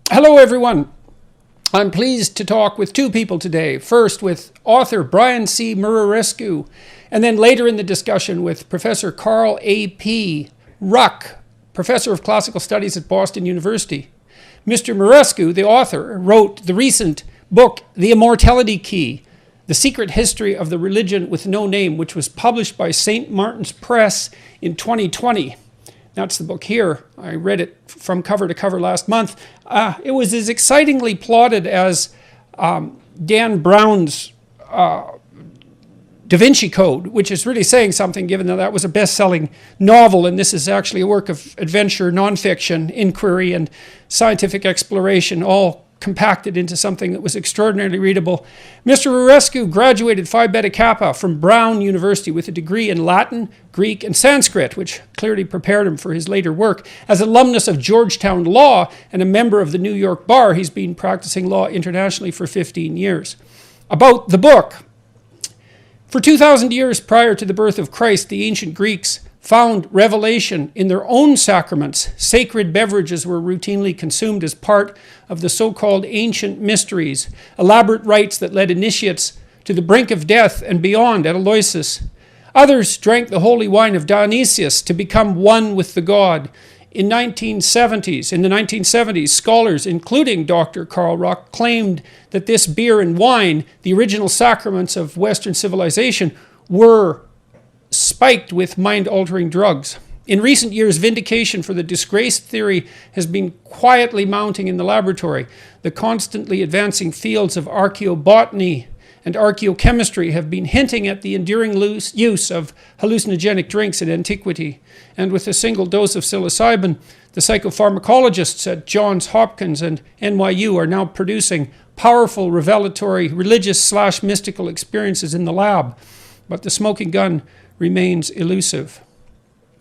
Hello, everyone. I'm pleased to talk with two people today. First, with author Brian C. Muraresku, and then later in the discussion with Professor Carl A.P. Ruck, Professor of Classical Studies at Boston University. Mr. Muraresku, the author, wrote the recent book, The Immortality Key, The Secret History of the Religion with No Name, which was published by St. Martin's Press in 2020. That's the book here. I read it from cover to cover last month. It was as excitingly plotted as Dan Brown's Da Vinci Code, which is really saying something given that that was a best-selling novel, and this is actually a work of adventure, nonfiction, inquiry, and scientific exploration, all compacted into something that was extraordinarily readable. Mr. Muraresku graduated Phi Beta Kappa from Brown University with a degree in Latin, Greek, and Sanskrit, which clearly prepared him for his later work. As alumnus of Georgetown Law and a member of the New York Bar, he's been practicing law internationally for 15 years. About the book. For 2,000 years prior to the birth of Christ, the ancient Greeks found revelation in their own sacraments. Sacred beverages were routinely consumed as part of the so-called ancient mysteries, elaborate rites that led initiates to the brink of death and beyond at Eleusis. Others drank the holy wine of Dionysius to become one with the god. In the 1970s, scholars, including Dr. Carl Ruck, claimed that this beer and wine, the original sacraments of Western civilization, were spiked with mind-altering drugs. In recent years, vindication for the disgrace theory has been quietly mounting in the laboratory. The constantly advancing fields of archaeobotany and archaeochemistry have been hinting at the enduring use of hallucinogenic drinks in antiquity. And with a single dose of psilocybin, the psychopharmacologists at Johns Hopkins and NYU are now producing powerful revelatory religious/mystical experiences in the lab. But the smoking gun remains elusive.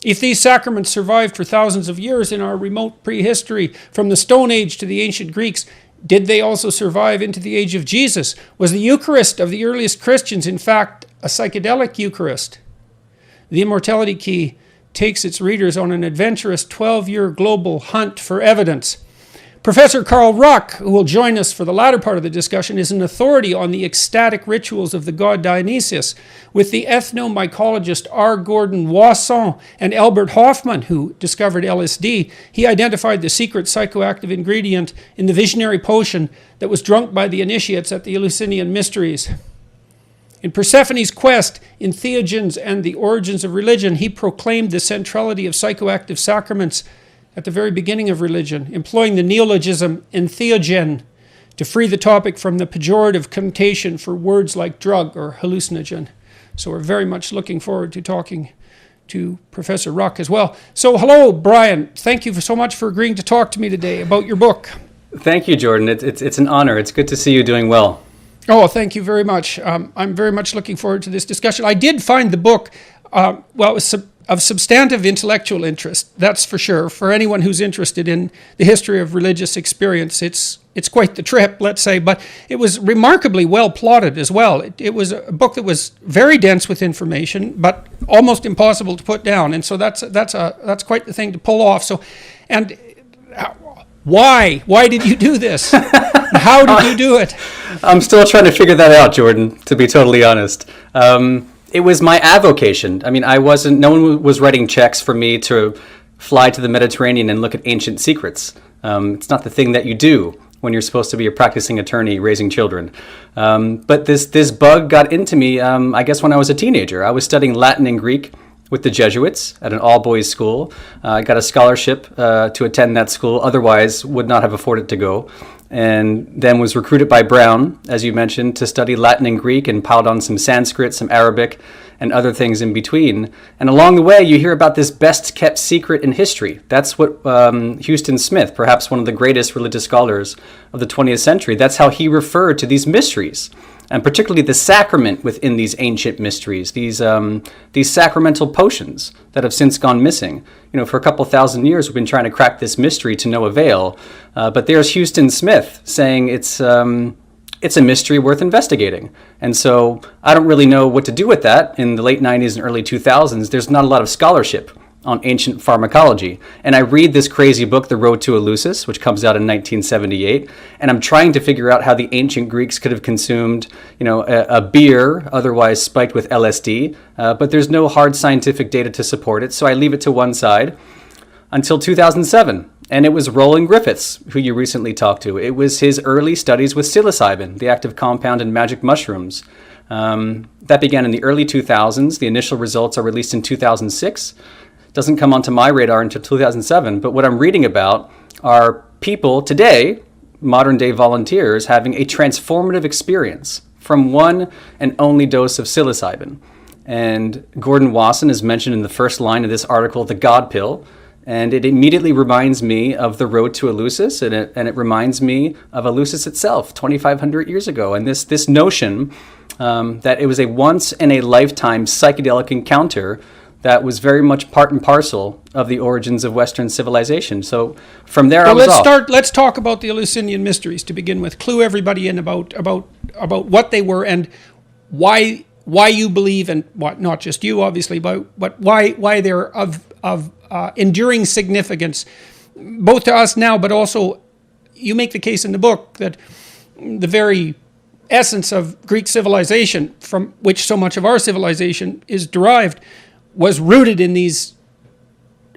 If these sacraments survived for thousands of years in our remote prehistory, from the Stone Age to the ancient Greeks, did they also survive into the age of Jesus? Was the Eucharist of the earliest Christians, in fact, a psychedelic Eucharist? The Immortality Key takes its readers on an adventurous 12-year global hunt for evidence. Professor Carl Ruck, who will join us for the latter part of the discussion, is an authority on the ecstatic rituals of the god Dionysius. With the ethnomycologist R. Gordon Wasson and Albert Hofmann, who discovered LSD, he identified the secret psychoactive ingredient in the visionary potion that was drunk by the initiates at the Eleusinian Mysteries. In Persephone's quest, in Theogens and the Origins of Religion, he proclaimed the centrality of psychoactive sacraments at the very beginning of religion, employing the neologism entheogen to free the topic from the pejorative connotation for words like drug or hallucinogen. So we're very much looking forward to talking to Professor Ruck as well. So hello, Brian. Thank you so much for agreeing to talk to me today about your book. Thank you, Jordan. It's an honor. It's good to see you doing well. Oh, thank you very much. I'm very much looking forward to this discussion. I did find the book, it was of substantive intellectual interest, that's for sure. For anyone who's interested in the history of religious experience, it's quite the trip, let's say, but it was remarkably well plotted as well. It was a book that was very dense with information, but almost impossible to put down, and so that's quite the thing to pull off. So, and why did you do this? How did you do it? I'm still trying to figure that out, Jordan, to be totally honest. It was my avocation. I mean, no one was writing checks for me to fly to the Mediterranean and look at ancient secrets. It's not the thing that you do when you're supposed to be a practicing attorney raising children. But this bug got into me, I guess, when I was a teenager. I was studying Latin and Greek with the Jesuits at an all-boys school. I got a scholarship to attend that school, otherwise would not have afforded to go. And then was recruited by Brown, as you mentioned, to study Latin and Greek and piled on some Sanskrit, some Arabic, and other things in between. And along the way, you hear about this best-kept secret in history. That's what Huston Smith, perhaps one of the greatest religious scholars of the 20th century, that's how he referred to these mysteries, and particularly the sacrament within these ancient mysteries, these sacramental potions that have since gone missing. You know, for a couple thousand years, we've been trying to crack this mystery to no avail. But there's Huston Smith saying it's a mystery worth investigating. And so I don't really know what to do with that. In the late 90s and early 2000s, there's not a lot of scholarship on ancient pharmacology. And I read this crazy book, The Road to Eleusis, which comes out in 1978, and I'm trying to figure out how the ancient Greeks could have consumed, a beer otherwise spiked with LSD, but there's no hard scientific data to support it, so I leave it to one side until 2007. And it was Roland Griffiths, who you recently talked to. It was his early studies with psilocybin, the active compound in magic mushrooms. That began in the early 2000s. The initial results are released in 2006. Doesn't come onto my radar until 2007. But what I'm reading about are people today, modern day volunteers, having a transformative experience from one and only dose of psilocybin. And Gordon Wasson is mentioned in the first line of this article, The God Pill. And it immediately reminds me of the road to Eleusis, and it reminds me of Eleusis itself 2,500 years ago. And this notion that it was a once-in-a-lifetime psychedelic encounter that was very much part and parcel of the origins of Western civilization. So from there, Let's talk about the Eleusinian mysteries to begin with. Clue everybody in about what they were and why you believe, and what, not just you obviously, but why they're of enduring significance, both to us now, but also you make the case in the book that the very essence of Greek civilization, from which so much of our civilization is derived, was rooted in these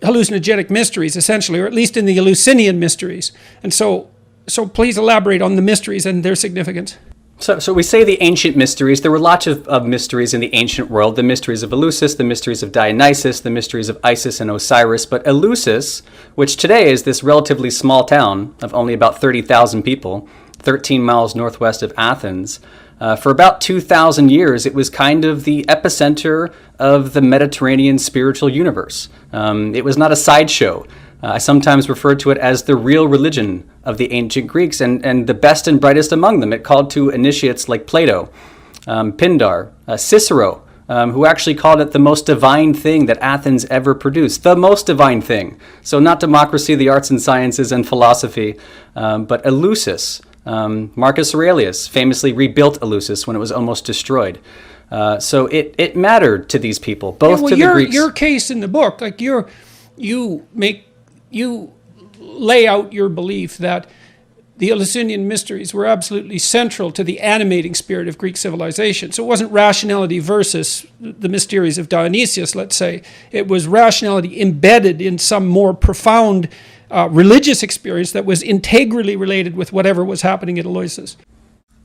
hallucinogenic mysteries, essentially, or at least in the Eleusinian mysteries. And so please elaborate on the mysteries and their significance. So we say the ancient mysteries. There were lots of mysteries in the ancient world. The mysteries of Eleusis, the mysteries of Dionysus, the mysteries of Isis and Osiris. But Eleusis, which today is this relatively small town of only about 30,000 people, 13 miles northwest of Athens, for about 2,000 years, it was kind of the epicenter of the Mediterranean spiritual universe. It was not a sideshow. I sometimes refer to it as the real religion of the ancient Greeks, and the best and brightest among them. It called to initiates like Plato, Pindar, Cicero, who actually called it the most divine thing that Athens ever produced. The most divine thing. So not democracy, the arts and sciences, and philosophy, but Eleusis. Marcus Aurelius famously rebuilt Eleusis when it was almost destroyed. So it mattered to these people, both to the Greeks. Your case in the book, like you lay out your belief that the Eleusinian mysteries were absolutely central to the animating spirit of Greek civilization. So it wasn't rationality versus the mysteries of Dionysius, let's say. It was rationality embedded in some more profound religious experience that was integrally related with whatever was happening at Eleusis.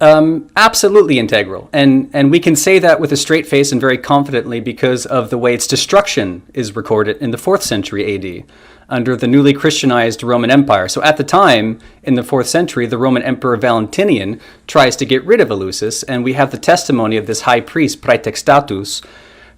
Absolutely integral. And we can say that with a straight face and very confidently because of the way its destruction is recorded in the 4th century AD under the newly Christianized Roman Empire. So at the time, in the 4th century, the Roman Emperor Valentinian tries to get rid of Eleusis, and we have the testimony of this high priest, Praetextatus,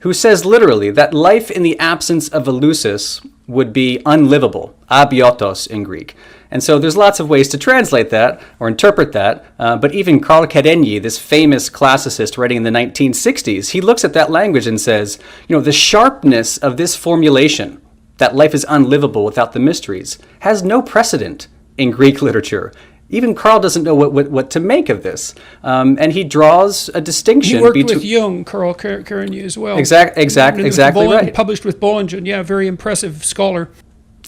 who says literally that life in the absence of Eleusis would be unlivable, abiotos in Greek. And so there's lots of ways to translate that or interpret that, but even Carl Kerenyi, this famous classicist writing in the 1960s, he looks at that language and says, the sharpness of this formulation, that life is unlivable without the mysteries, has no precedent in Greek literature. Even Carl doesn't know what to make of this. And he draws a distinction. He worked with Jung, Carl Kerenyi, as well. Exactly right. Published with Bollingen. Yeah, very impressive scholar.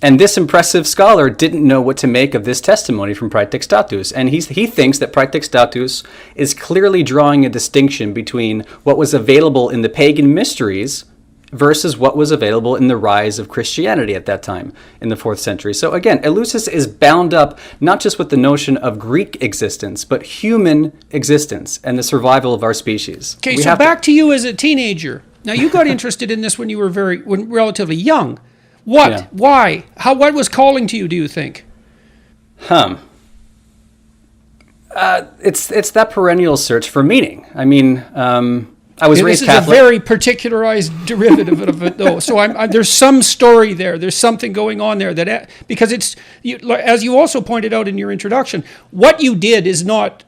And this impressive scholar didn't know what to make of this testimony from Praetextatus. And he thinks that Praetextatus is clearly drawing a distinction between what was available in the pagan mysteries versus what was available in the rise of Christianity at that time in the 4th century. So again, Eleusis is bound up not just with the notion of Greek existence, but human existence and the survival of our species. Okay, so back to you as a teenager. Now, you got interested in this when you were relatively young. What? Yeah. Why? What was calling to you, do you think? It's that perennial search for meaning. I mean, I was raised Catholic. This is a very particularized derivative of it, though. So there's some story there. There's something going on there because it's, as you also pointed out in your introduction, what you did is not.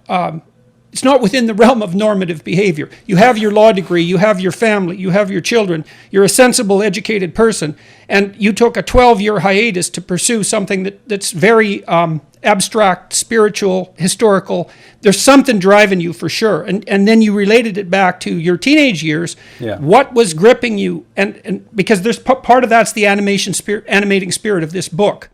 It's not within the realm of normative behavior. You have your law degree, you have your family, you have your children, you're a sensible, educated person, and you took a 12-year hiatus to pursue something that's very abstract, spiritual, historical. There's something driving you for sure. And then you related it back to your teenage years. Yeah. What was gripping you? And because there's part of that's the animating spirit of this book.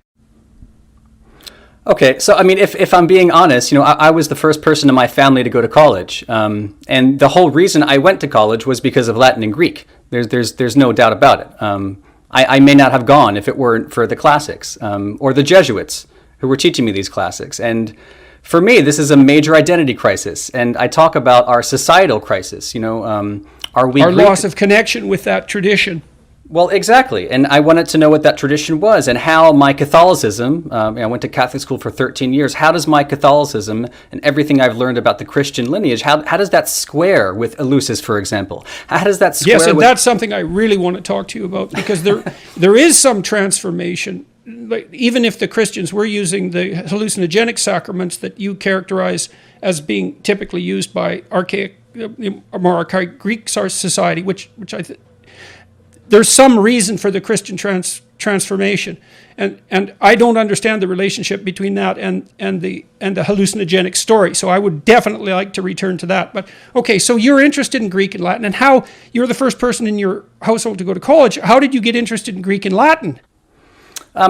Okay, so I mean, if I'm being honest, I was the first person in my family to go to college, and the whole reason I went to college was because of Latin and Greek. There's no doubt about it. I may not have gone if it weren't for the classics or the Jesuits who were teaching me these classics. And for me, this is a major identity crisis, and I talk about our societal crisis. Are we our loss of connection with that tradition? Well, exactly. And I wanted to know what that tradition was and how my Catholicism, I went to Catholic school for 13 years, how does my Catholicism and everything I've learned about the Christian lineage, how does that square with Eleusis, for example? How does that square Yes, and with... that's something I really want to talk to you about, because there is some transformation. Like, even if the Christians were using the hallucinogenic sacraments that you characterize as being typically used by more archaic Greek society, which I think there's some reason for the Christian transformation, and I don't understand the relationship between that and the hallucinogenic story. So I would definitely like to return to that. But okay, so you're interested in Greek and Latin, and how you're the first person in your household to go to college. How did you get interested in Greek and Latin?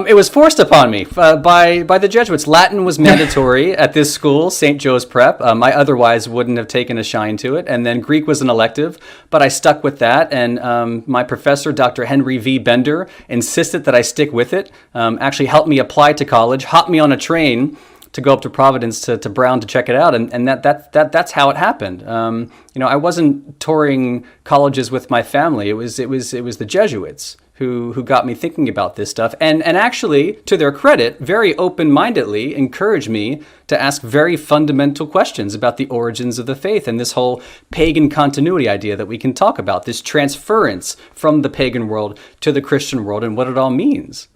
It was forced upon me by the Jesuits. Latin was mandatory at this school, St. Joe's Prep. I otherwise wouldn't have taken a shine to it. And then Greek was an elective, but I stuck with that. And my professor, Dr. Henry V. Bender, insisted that I stick with it, actually helped me apply to college, hopped me on a train to go up to Providence to Brown to check it out. And that's how it happened. I wasn't touring colleges with my family. It was the Jesuits who got me thinking about this stuff, and actually, to their credit, very open-mindedly encouraged me to ask very fundamental questions about the origins of the faith and this whole pagan continuity idea that we can talk about, this transference from the pagan world to the Christian world and what it all means.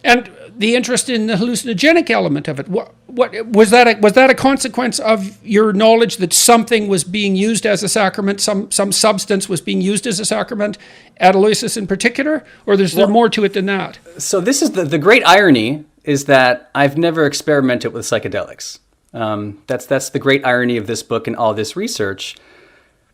And the interest in the hallucinogenic element of it, what was that? Was that a consequence of your knowledge that something was being used as a sacrament, some substance was being used as a sacrament at Eleusis in particular, or is there more to it than that? So this is the great irony is that I've never experimented with psychedelics. That's the great irony of this book and all this research.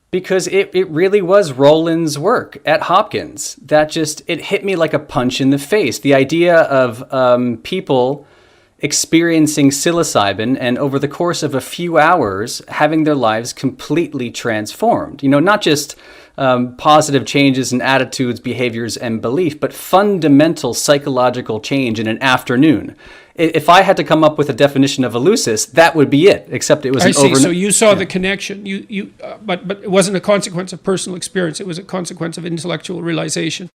Because it really was Roland's work at Hopkins that it hit me like a punch in the face. The idea of people experiencing psilocybin and over the course of a few hours having their lives completely transformed. Not just positive changes in attitudes, behaviors, and belief, but fundamental psychological change in an afternoon. If I had to come up with a definition of Eleusis, that would be it, except it was an overnight. So you saw the connection, but it wasn't a consequence of personal experience, it was a consequence of intellectual realization.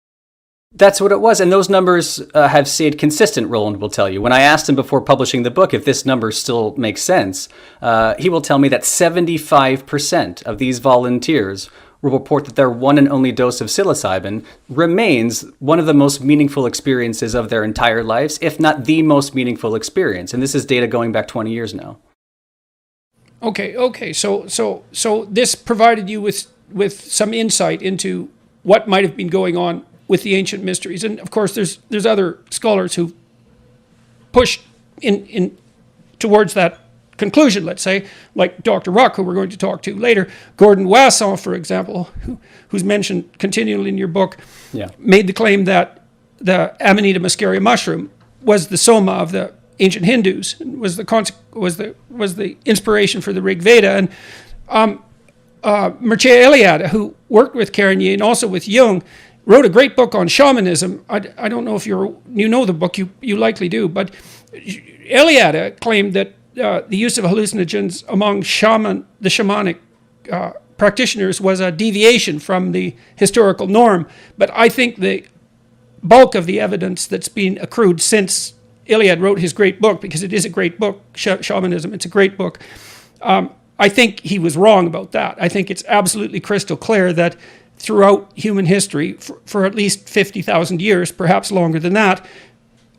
That's what it was, and those numbers have stayed consistent, Roland will tell you. When I asked him before publishing the book if this number still makes sense, he will tell me that 75% of these volunteers will report that their one and only dose of psilocybin remains one of the most meaningful experiences of their entire lives, if not the most meaningful experience. And this is data going back 20 years now. Okay. So this provided you with some insight into what might have been going on with the ancient mysteries. And of course, there's other scholars who pushed in towards that conclusion, let's say, like Dr. Ruck, who we're going to talk to later. Gordon Wasson, for example, who's mentioned continually in your book, made the claim that the Amanita muscaria mushroom was the soma of the ancient Hindus, was the inspiration for the Rig Veda. And Mircea Eliade, who worked with Carigny and also with Jung, wrote a great book on shamanism. I don't know if you know the book, you likely do, but Eliade claimed that the use of hallucinogens among the shamanic practitioners was a deviation from the historical norm. But I think the bulk of the evidence that's been accrued since Eliade wrote his great book, because it is a great book, Shamanism, it's a great book, I think he was wrong about that. I think it's absolutely crystal clear that throughout human history, for at least 50,000 years, perhaps longer than that,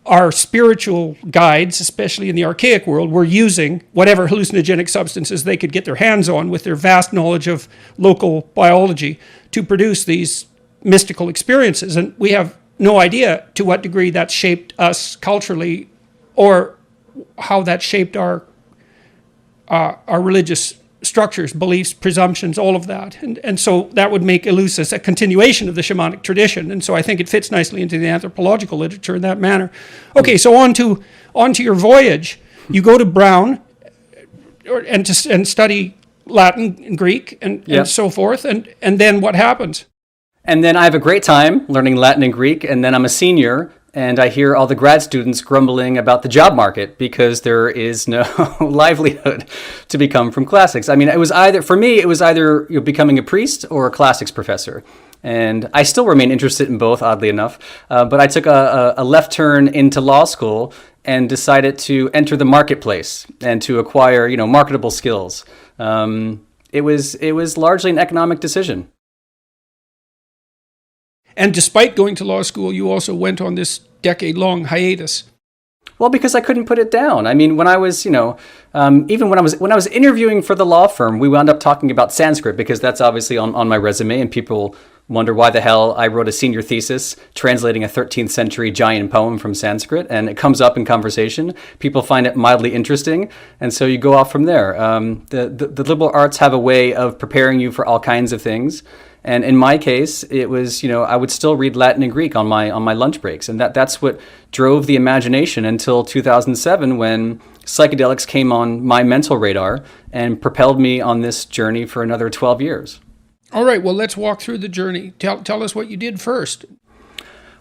our spiritual guides, especially in the archaic world, were using whatever hallucinogenic substances they could get their hands on with their vast knowledge of local biology to produce these mystical experiences. And we have no idea to what degree that shaped us culturally or how that shaped our religious structures, beliefs, presumptions, all of that. And so that would make Eleusis a continuation of the shamanic tradition. And so I think it fits nicely into the anthropological literature in that manner. Okay, so on to your voyage. You go to Brown and study Latin and Greek and so forth. And then what happens? And then I have a great time learning Latin and Greek, and then I'm a senior, and I hear all the grad students grumbling about the job market because there is no livelihood to become from classics. I mean, it was either becoming a priest or a classics professor. And I still remain interested in both, oddly enough. But I took a left turn into law school and decided to enter the marketplace and to acquire, marketable skills. It was largely an economic decision. And despite going to law school, you also went on this decade-long hiatus. Well, because I couldn't put it down. I mean, when I was, even when I was interviewing for the law firm, we wound up talking about Sanskrit because that's obviously on my resume, and people wonder why the hell I wrote a senior thesis translating a 13th century giant poem from Sanskrit, and it comes up in conversation. People find it mildly interesting, and so you go off from there. The liberal arts have a way of preparing you for all kinds of things. And in my case, it was, I would still read Latin and Greek on my lunch breaks. And that's what drove the imagination until 2007 when psychedelics came on my mental radar and propelled me on this journey for another 12 years. All right, well, let's walk through the journey. Tell us what you did first.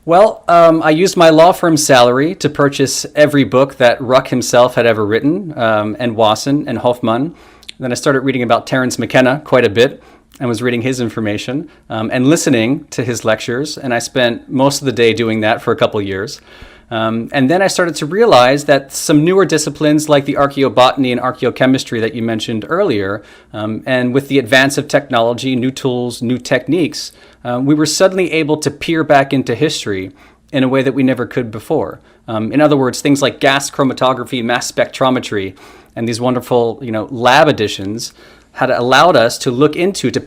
Well, I used my law firm's salary to purchase every book that Ruck himself had ever written, and Wasson and Hofmann. Then I started reading about Terence McKenna quite a bit, and was reading his information and listening to his lectures. And I spent most of the day doing that for a couple of years. And then I started to realize that some newer disciplines like the archaeobotany and archaeochemistry that you mentioned earlier, and with the advance of technology, new tools, new techniques, we were suddenly able to peer back into history in a way that we never could before. In other words, things like gas chromatography, mass spectrometry, and these wonderful, lab additions had allowed us to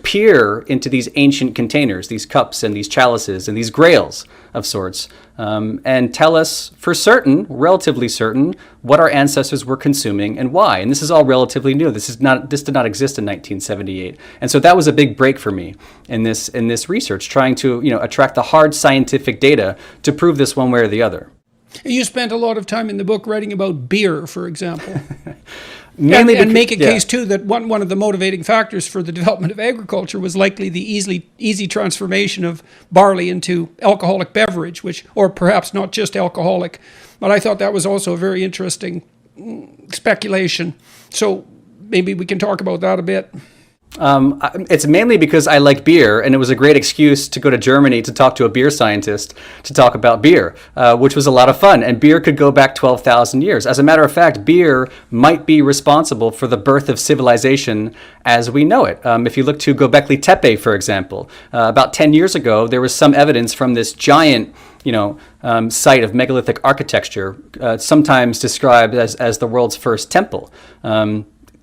peer into these ancient containers, these cups and these chalices and these grails of sorts, and tell us for certain, relatively certain, what our ancestors were consuming and why. And this is all relatively new. This did not exist in 1978. And so that was a big break for me in this research, trying to attract the hard scientific data to prove this one way or the other. You spent a lot of time in the book writing about beer, for example. And make a case, too, that one of the motivating factors for the development of agriculture was likely the easy transformation of barley into alcoholic beverage, or perhaps not just alcoholic. But I thought that was also a very interesting speculation. So maybe we can talk about that a bit. It's mainly because I like beer, and it was a great excuse to go to Germany to talk to a beer scientist to talk about beer, which was a lot of fun. And beer could go back 12,000 years. As a matter of fact, beer might be responsible for the birth of civilization as we know it. If you look to Göbekli Tepe, for example, about 10 years ago, there was some evidence from this giant site of megalithic architecture, sometimes described as the world's first temple.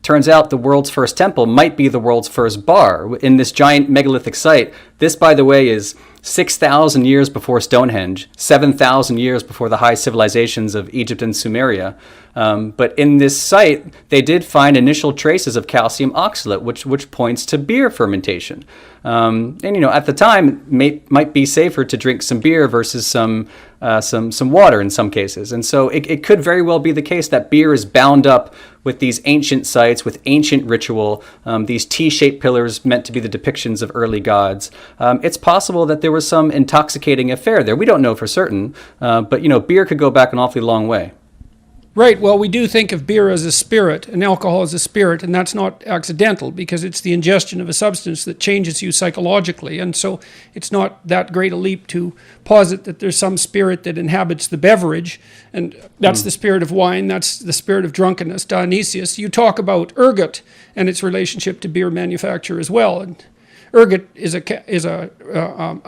Turns out the world's first temple might be the world's first bar in this giant megalithic site. This, by the way, is 6,000 years before Stonehenge, 7,000 years before the high civilizations of Egypt and Sumeria. But in this site, they did find initial traces of calcium oxalate, which points to beer fermentation. And at the time, it might be safer to drink some beer versus some water in some cases. And so it could very well be the case that beer is bound up with these ancient sites, with ancient ritual, these T-shaped pillars meant to be the depictions of early gods. It's possible that there was some intoxicating affair there. We don't know for certain, but beer could go back an awfully long way. Right. Well, we do think of beer as a spirit and alcohol as a spirit, and that's not accidental because it's the ingestion of a substance that changes you psychologically. And so it's not that great a leap to posit that there's some spirit that inhabits the beverage, and that's the spirit of wine, that's the spirit of drunkenness, Dionysius. You talk about ergot and its relationship to beer manufacture as well. And ergot is a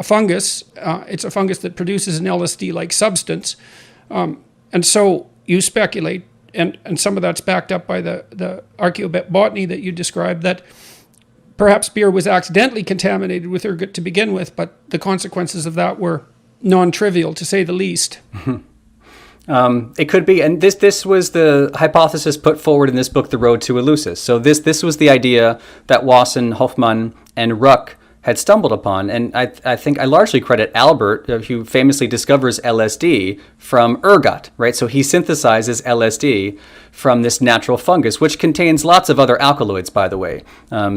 fungus. It's a fungus that produces an LSD-like substance. And so you speculate, and some of that's backed up by the archaeobotany that you described, that perhaps beer was accidentally contaminated with ergot to begin with, but the consequences of that were non-trivial, to say the least. It could be, and this was the hypothesis put forward in this book, The Road to Eleusis. So this was the idea that Wasson, Hoffman, and Ruck had stumbled upon, and I think I largely credit Albert, who famously discovers LSD, from ergot, right? So he synthesizes LSD from this natural fungus, which contains lots of other alkaloids, by the way.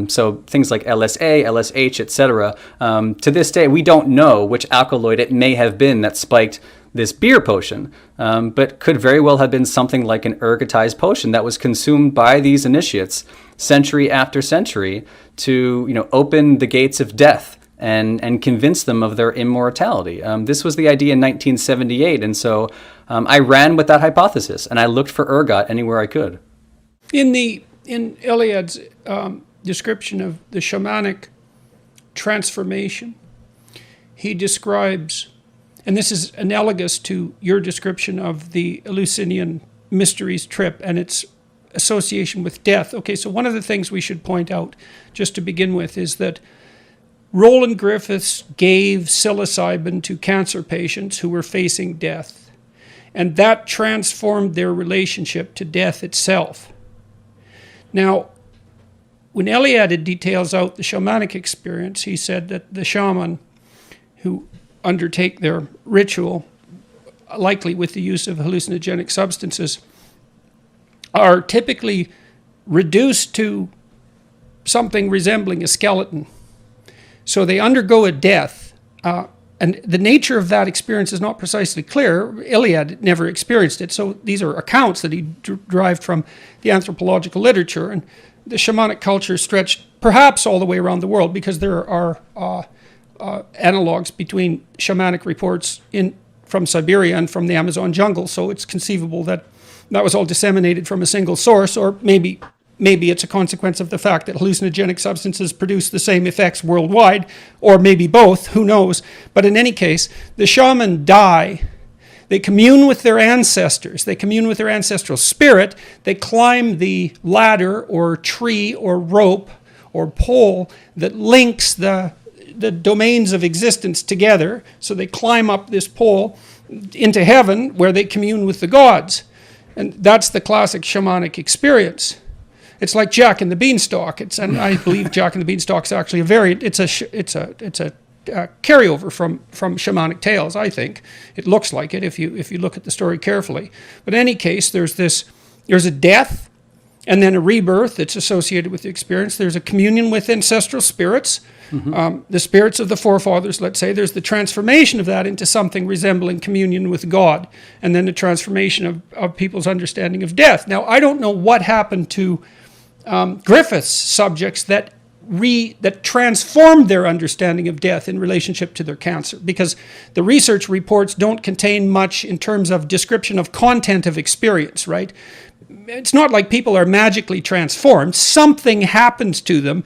So things like LSA, LSH, etc. To this day, we don't know which alkaloid it may have been that spiked this beer potion, but could very well have been something like an ergotized potion that was consumed by these initiates century after century to, open the gates of death and convince them of their immortality. This was the idea in 1978, and so I ran with that hypothesis, and I looked for ergot anywhere I could. In Eliad's description of the shamanic transformation, he describes, and this is analogous to your description of the Eleusinian Mysteries trip and its association with death. Okay, so one of the things we should point out, just to begin with, is that Roland Griffiths gave psilocybin to cancer patients who were facing death, and that transformed their relationship to death itself. Now, when Eliad details out the shamanic experience, he said that the shaman who undertake their ritual, likely with the use of hallucinogenic substances, are typically reduced to something resembling a skeleton. So they undergo a death, and the nature of that experience is not precisely clear. Eliad never experienced it, so these are accounts that he derived from the anthropological literature, and the shamanic culture stretched perhaps all the way around the world, because there are analogs between shamanic reports from Siberia and from the Amazon jungle, so it's conceivable that was all disseminated from a single source, or maybe it's a consequence of the fact that hallucinogenic substances produce the same effects worldwide, or maybe both, who knows. But in any case, the shaman die. They commune with their ancestors. They commune with their ancestral spirit. They climb the ladder or tree or rope or pole that links the domains of existence together. So they climb up this pole into heaven, where they commune with the gods. And that's the classic shamanic experience. It's like Jack and the Beanstalk. And I believe Jack and the Beanstalk is actually a variant. It's a carryover from shamanic tales. I think it looks like it if you look at the story carefully. But in any case, there's a death, and then a rebirth that's associated with the experience. There's a communion with ancestral spirits, the spirits of the forefathers, let's say. There's the transformation of that into something resembling communion with God, and then the transformation of people's understanding of death. Now, I don't know what happened to Griffith's subjects that transformed their understanding of death in relationship to their cancer, because the research reports don't contain much in terms of description of content of experience, right? It's not like people are magically transformed. Something happens to them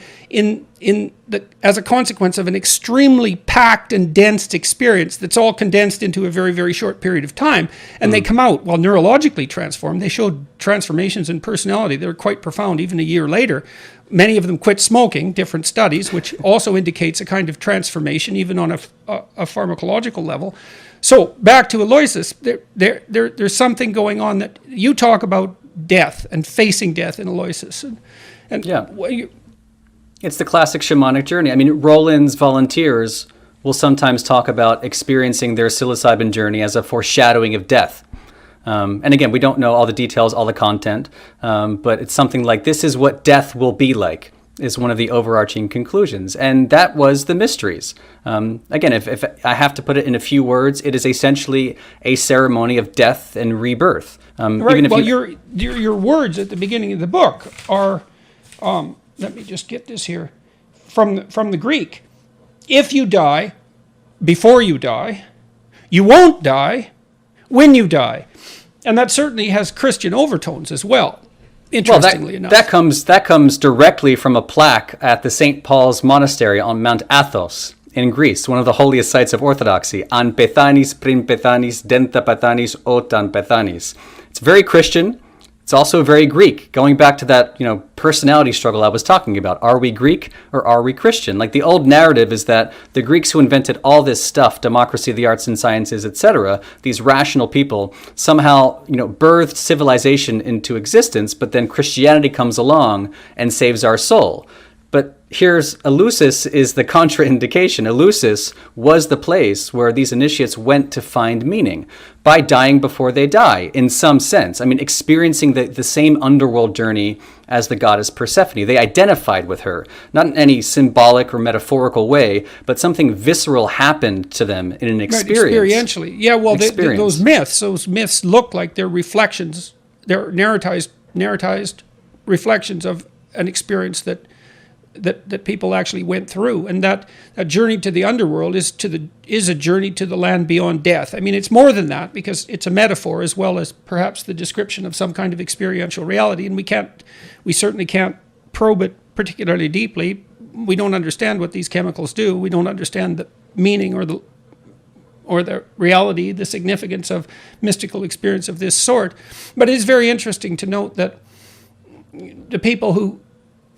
as a consequence of an extremely packed and dense experience that's all condensed into a very, very short period of time. And they come out, well, neurologically transformed. They showed transformations in personality that are quite profound even a year later. Many of them quit smoking, different studies, which also indicates a kind of transformation, even on a pharmacological level. So back to Eleusis, there's something going on that you talk about death and facing death in Eleusis. And yeah. It's the classic shamanic journey. I mean, Roland's volunteers will sometimes talk about experiencing their psilocybin journey as a foreshadowing of death. And again, we don't know all the details, all the content, but it's something like, this is what death will be like, is one of the overarching conclusions. And that was the Mysteries. Again, if I have to put it in a few words, it is essentially a ceremony of death and rebirth. Right. Even if your words at the beginning of the book are, let me just get this here, from the Greek. If you die, before you die, you won't die when you die. And that certainly has Christian overtones as well. Interestingly enough. That comes directly from a plaque at the St. Paul's Monastery on Mount Athos in Greece, one of the holiest sites of Orthodoxy. An Pethanis, prin Pethanis, denta Pethanis, otan Pethanis. It's very Christian, It's also very Greek, going back to that, personality struggle I was talking about. Are we Greek or are we Christian? Like, the old narrative is that the Greeks who invented all this stuff, democracy, the arts and sciences, etc., these rational people, somehow, birthed civilization into existence, but then Christianity comes along and saves our soul. But here's Eleusis is the contraindication. Eleusis was the place where these initiates went to find meaning by dying before they die, in some sense. I mean, experiencing the same underworld journey as the goddess Persephone. They identified with her, not in any symbolic or metaphorical way, but something visceral happened to them in an experience. Right, experientially. Yeah, well, those myths look like they're reflections, they're narratized reflections of an experience that people actually went through, and that journey to the underworld is a journey to the land beyond death. I mean, it's more than that, because it's a metaphor as well as perhaps the description of some kind of experiential reality, and we certainly can't probe it particularly deeply. We don't understand what these chemicals do. We don't understand the meaning or the reality, the significance of mystical experience of this sort. But it is very interesting to note that the people who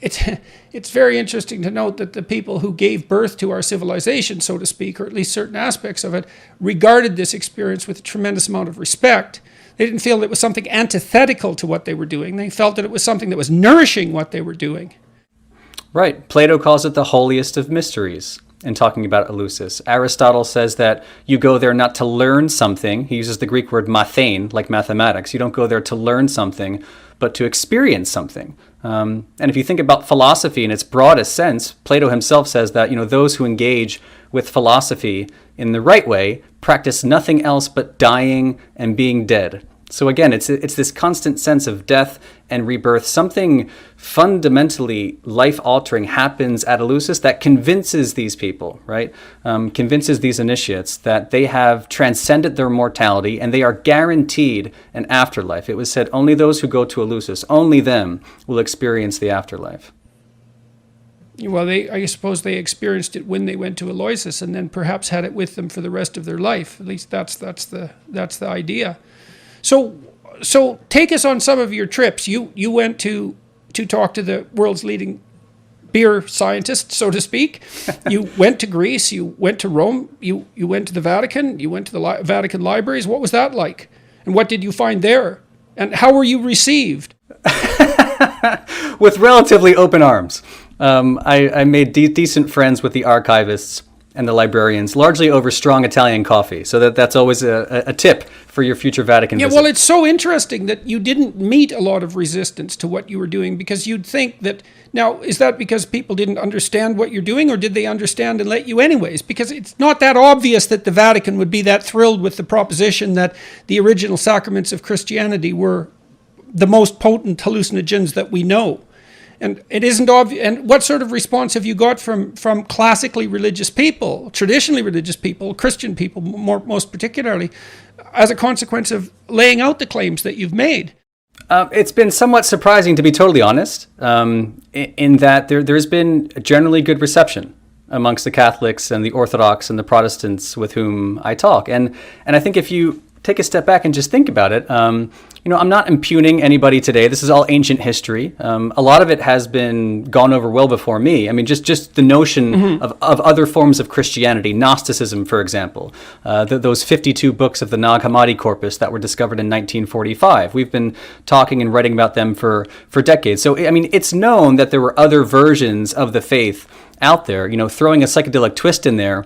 It's very interesting to note that the people who gave birth to our civilization, so to speak, or at least certain aspects of it, regarded this experience with a tremendous amount of respect. They didn't feel that it was something antithetical to what they were doing. They felt that it was something that was nourishing what they were doing. Right. Plato calls it the holiest of mysteries in talking about Eleusis. Aristotle says that you go there not to learn something. He uses the Greek word mathein, like mathematics. You don't go there to learn something, but to experience something. And if you think about philosophy in its broadest sense, Plato himself says that, those who engage with philosophy in the right way practice nothing else but dying and being dead. So again, it's this constant sense of death and rebirth. Something fundamentally life-altering happens at Eleusis that convinces these people, right? Convinces these initiates that they have transcended their mortality and they are guaranteed an afterlife. It was said only those who go to Eleusis, only them will experience the afterlife. Well, I suppose they experienced it when they went to Eleusis, and then perhaps had it with them for the rest of their life. At least that's the idea. So take us on some of your trips. You went to talk to the world's leading beer scientist, so to speak. You went to Greece. You went to Rome. You went to the Vatican. You went to the Vatican libraries. What was that like? And what did you find there? And how were you received? With relatively open arms. I made decent friends with the archivists and the librarians, largely over strong Italian coffee. So that's always a tip for your future Vatican visit. Yeah, well, it's so interesting that you didn't meet a lot of resistance to what you were doing, because you'd think that, now, is that because people didn't understand what you're doing, or did they understand and let you anyways? Because it's not that obvious that the Vatican would be that thrilled with the proposition that the original sacraments of Christianity were the most potent hallucinogens that we know. And it isn't obvious. And what sort of response have you got from classically religious people, traditionally religious people, Christian people, most particularly, as a consequence of laying out the claims that you've made? It's been somewhat surprising, to be totally honest, in that there's been generally good reception amongst the Catholics and the Orthodox and the Protestants with whom I talk. And I think if you take a step back and just think about it, I'm not impugning anybody today. This is all ancient history. A lot of it has been gone over well before me. I mean, just the notion of other forms of Christianity, Gnosticism, for example, those 52 books of the Nag Hammadi corpus that were discovered in 1945. We've been talking and writing about them for decades. So, I mean, it's known that there were other versions of the faith out there. Throwing a psychedelic twist in there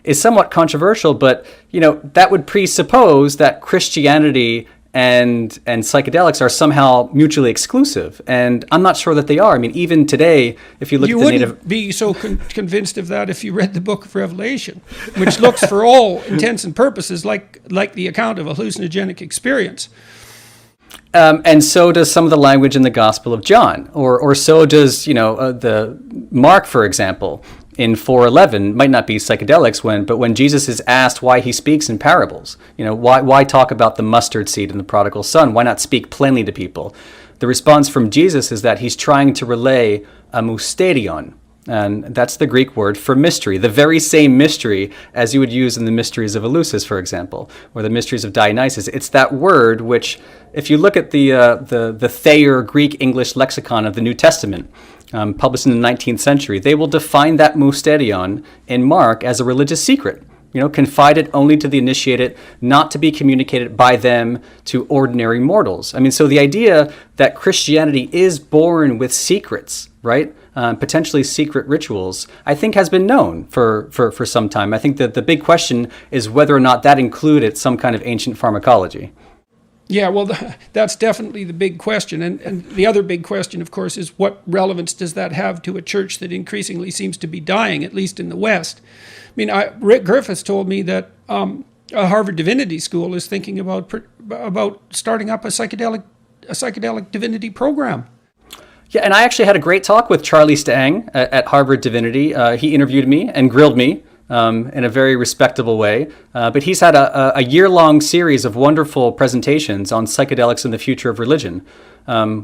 is somewhat controversial, but, that would presuppose that Christianity and psychedelics are somehow mutually exclusive, and I'm not sure that they are. I mean, even today, if you look at the native... You wouldn't be so convinced of that if you read the Book of Revelation, which looks for all intents and purposes like the account of a hallucinogenic experience. And so does some of the language in the Gospel of John, or so does, the Mark, for example. In 4:11 might not be psychedelics but when Jesus is asked why he speaks in parables, why talk about the mustard seed and the prodigal son? Why not speak plainly to people? The response from Jesus is that he's trying to relay a mysterion, And that's the Greek word for mystery, the very same mystery as you would use in the mysteries of Eleusis, for example, or the mysteries of Dionysus. It's that word which, if you look at the Thayer Greek-English lexicon of the New Testament, published in the 19th century, they will define that mysterion in Mark as a religious secret, confided only to the initiated, not to be communicated by them to ordinary mortals. I mean, so the idea that Christianity is born with secrets, right? Potentially secret rituals, I think has been known for some time. I think that the big question is whether or not that included some kind of ancient pharmacology. Yeah, well, that's definitely the big question. And the other big question, of course, is what relevance does that have to a church that increasingly seems to be dying, at least in the West? I mean, Rick Griffiths told me that a Harvard Divinity School is thinking about starting up a psychedelic divinity program. Yeah, and I actually had a great talk with Charlie Stang at Harvard Divinity. He interviewed me and grilled me in a very respectable way. But he's had a year-long series of wonderful presentations on psychedelics and the future of religion,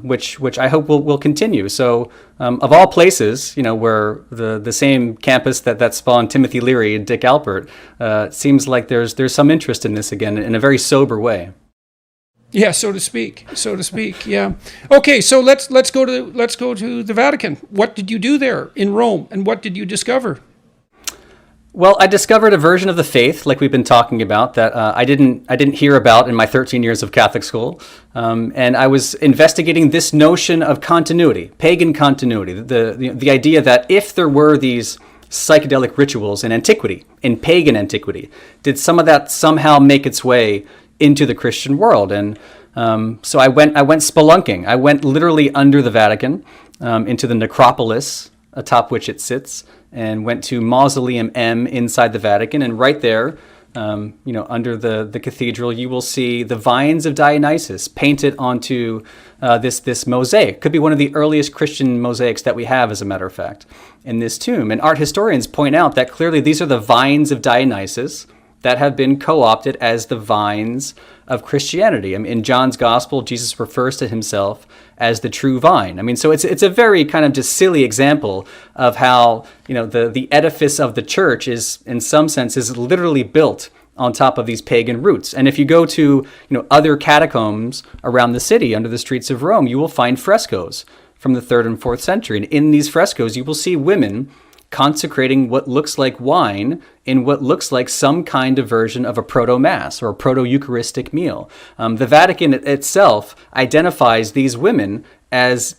which I hope will continue. So of all places, where the same campus that spawned Timothy Leary and Dick Alpert, seems like there's some interest in this again in a very sober way. Yeah, so to speak. Yeah. Okay, so let's go to the Vatican. What did you do there in Rome, and what did you discover? Well, I discovered a version of the faith, like we've been talking about, that I didn't hear about in my 13 years of Catholic school, and I was investigating this notion of continuity, pagan continuity, the idea that if there were these psychedelic rituals in antiquity, in pagan antiquity, did some of that somehow make its way into the Christian world? And so I went spelunking. I went literally under the Vatican, into the necropolis atop which it sits, and went to Mausoleum M inside the Vatican. And right there, under the cathedral, you will see the vines of Dionysus painted onto this mosaic. Could be one of the earliest Christian mosaics that we have, as a matter of fact, in this tomb. And art historians point out that clearly these are the vines of Dionysus that have been co-opted as the vines of Christianity. I mean, in John's Gospel, Jesus refers to himself as the true vine. I mean, so it's a very kind of just silly example of how, the edifice of the church is, in some senses, literally built on top of these pagan roots. And if you go to, other catacombs around the city, under the streets of Rome, you will find frescoes from the 3rd and 4th century. And in these frescoes, you will see women consecrating what looks like wine in what looks like some kind of version of a proto-mass or a proto-Eucharistic meal. The Vatican itself identifies these women as,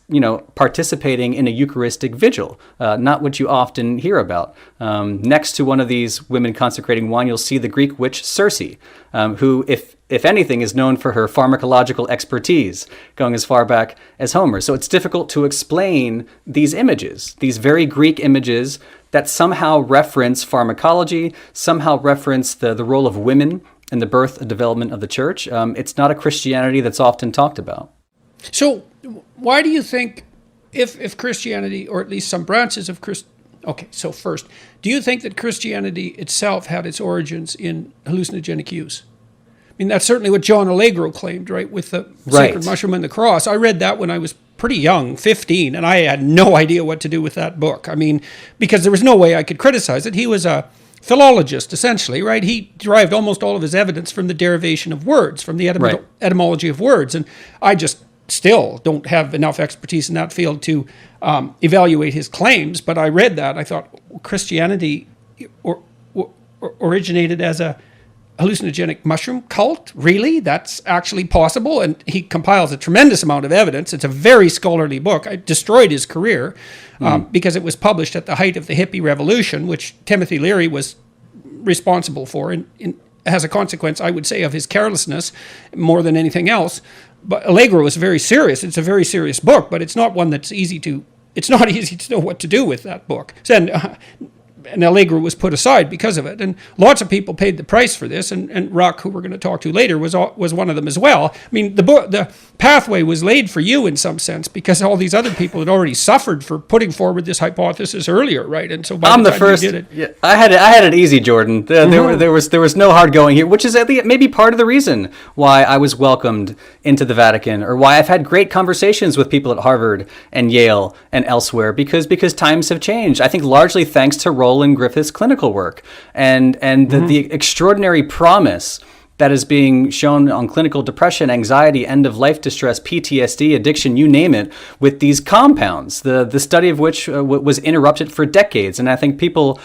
participating in a Eucharistic vigil, not what you often hear about. Next to one of these women consecrating wine, you'll see the Greek witch Circe, who, if anything, is known for her pharmacological expertise, going as far back as Homer. So it's difficult to explain these images, these very Greek images that somehow reference pharmacology, somehow reference the role of women in the birth and development of the church. It's not a Christianity that's often talked about. So why do you think, if Christianity, or at least some branches of okay, so first, do you think that Christianity itself had its origins in hallucinogenic use? I mean, that's certainly what John Allegro claimed, right, with the sacred mushroom and the cross. I read that when I was pretty young, 15, and I had no idea what to do with that book. I mean, because there was no way I could criticize it. He was a philologist, essentially, right? He derived almost all of his evidence from the derivation of words, from the etymology of words. And I just still don't have enough expertise in that field to evaluate his claims. But I read that. I thought, Christianity originated as a hallucinogenic mushroom cult? Really? That's actually possible? And he compiles a tremendous amount of evidence. It's a very scholarly book. I destroyed his career because it was published at the height of the hippie revolution, which Timothy Leary was responsible for, and as a consequence, I would say, of his carelessness more than anything else. But Allegro is very serious. It's a very serious book, but it's not one that's easy to... It's not easy to know what to do with that book. And and Allegro was put aside because of it. And lots of people paid the price for this, and Ruck, who we're going to talk to later, was one of them as well. I mean, the pathway was laid for you in some sense because all these other people had already suffered for putting forward this hypothesis earlier, right? And so by I'm the the time first. you did it, Yeah, I had it easy, Jordan. There was no hard going here, which is at least maybe part of the reason why I was welcomed into the Vatican, or why I've had great conversations with people at Harvard and Yale and elsewhere, because times have changed. I think largely thanks to Roland Griffith's clinical work and the extraordinary promise that is being shown on clinical depression, anxiety, end-of-life distress, PTSD, addiction, you name it, with these compounds, the study of which was interrupted for decades. And I think people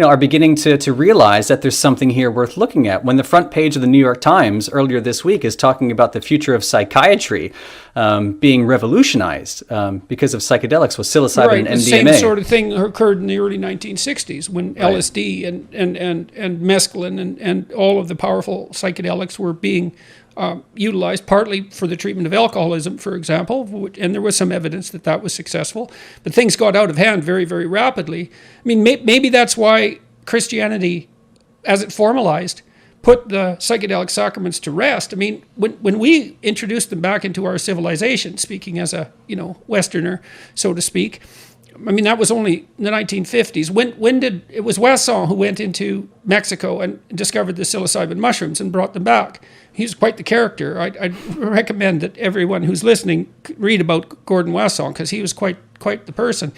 are beginning to realize that there's something here worth looking at. When the front page of the New York Times earlier this week is talking about the future of psychiatry being revolutionized because of psychedelics with psilocybin and MDMA. The same sort of thing occurred in the early 1960s when LSD and mescaline and all of the powerful psychedelics were being utilized partly for the treatment of alcoholism, for example, and there was some evidence that was successful. But things got out of hand very, very rapidly. I mean, maybe that's why Christianity, as it formalized, put the psychedelic sacraments to rest. I mean, when we introduced them back into our civilization, speaking as a Westerner, so to speak, I mean, that was only in the 1950s. It was Wesson who went into Mexico and discovered the psilocybin mushrooms and brought them back. He was quite the character. I'd recommend that everyone who's listening read about Gordon Wesson, because he was quite the person.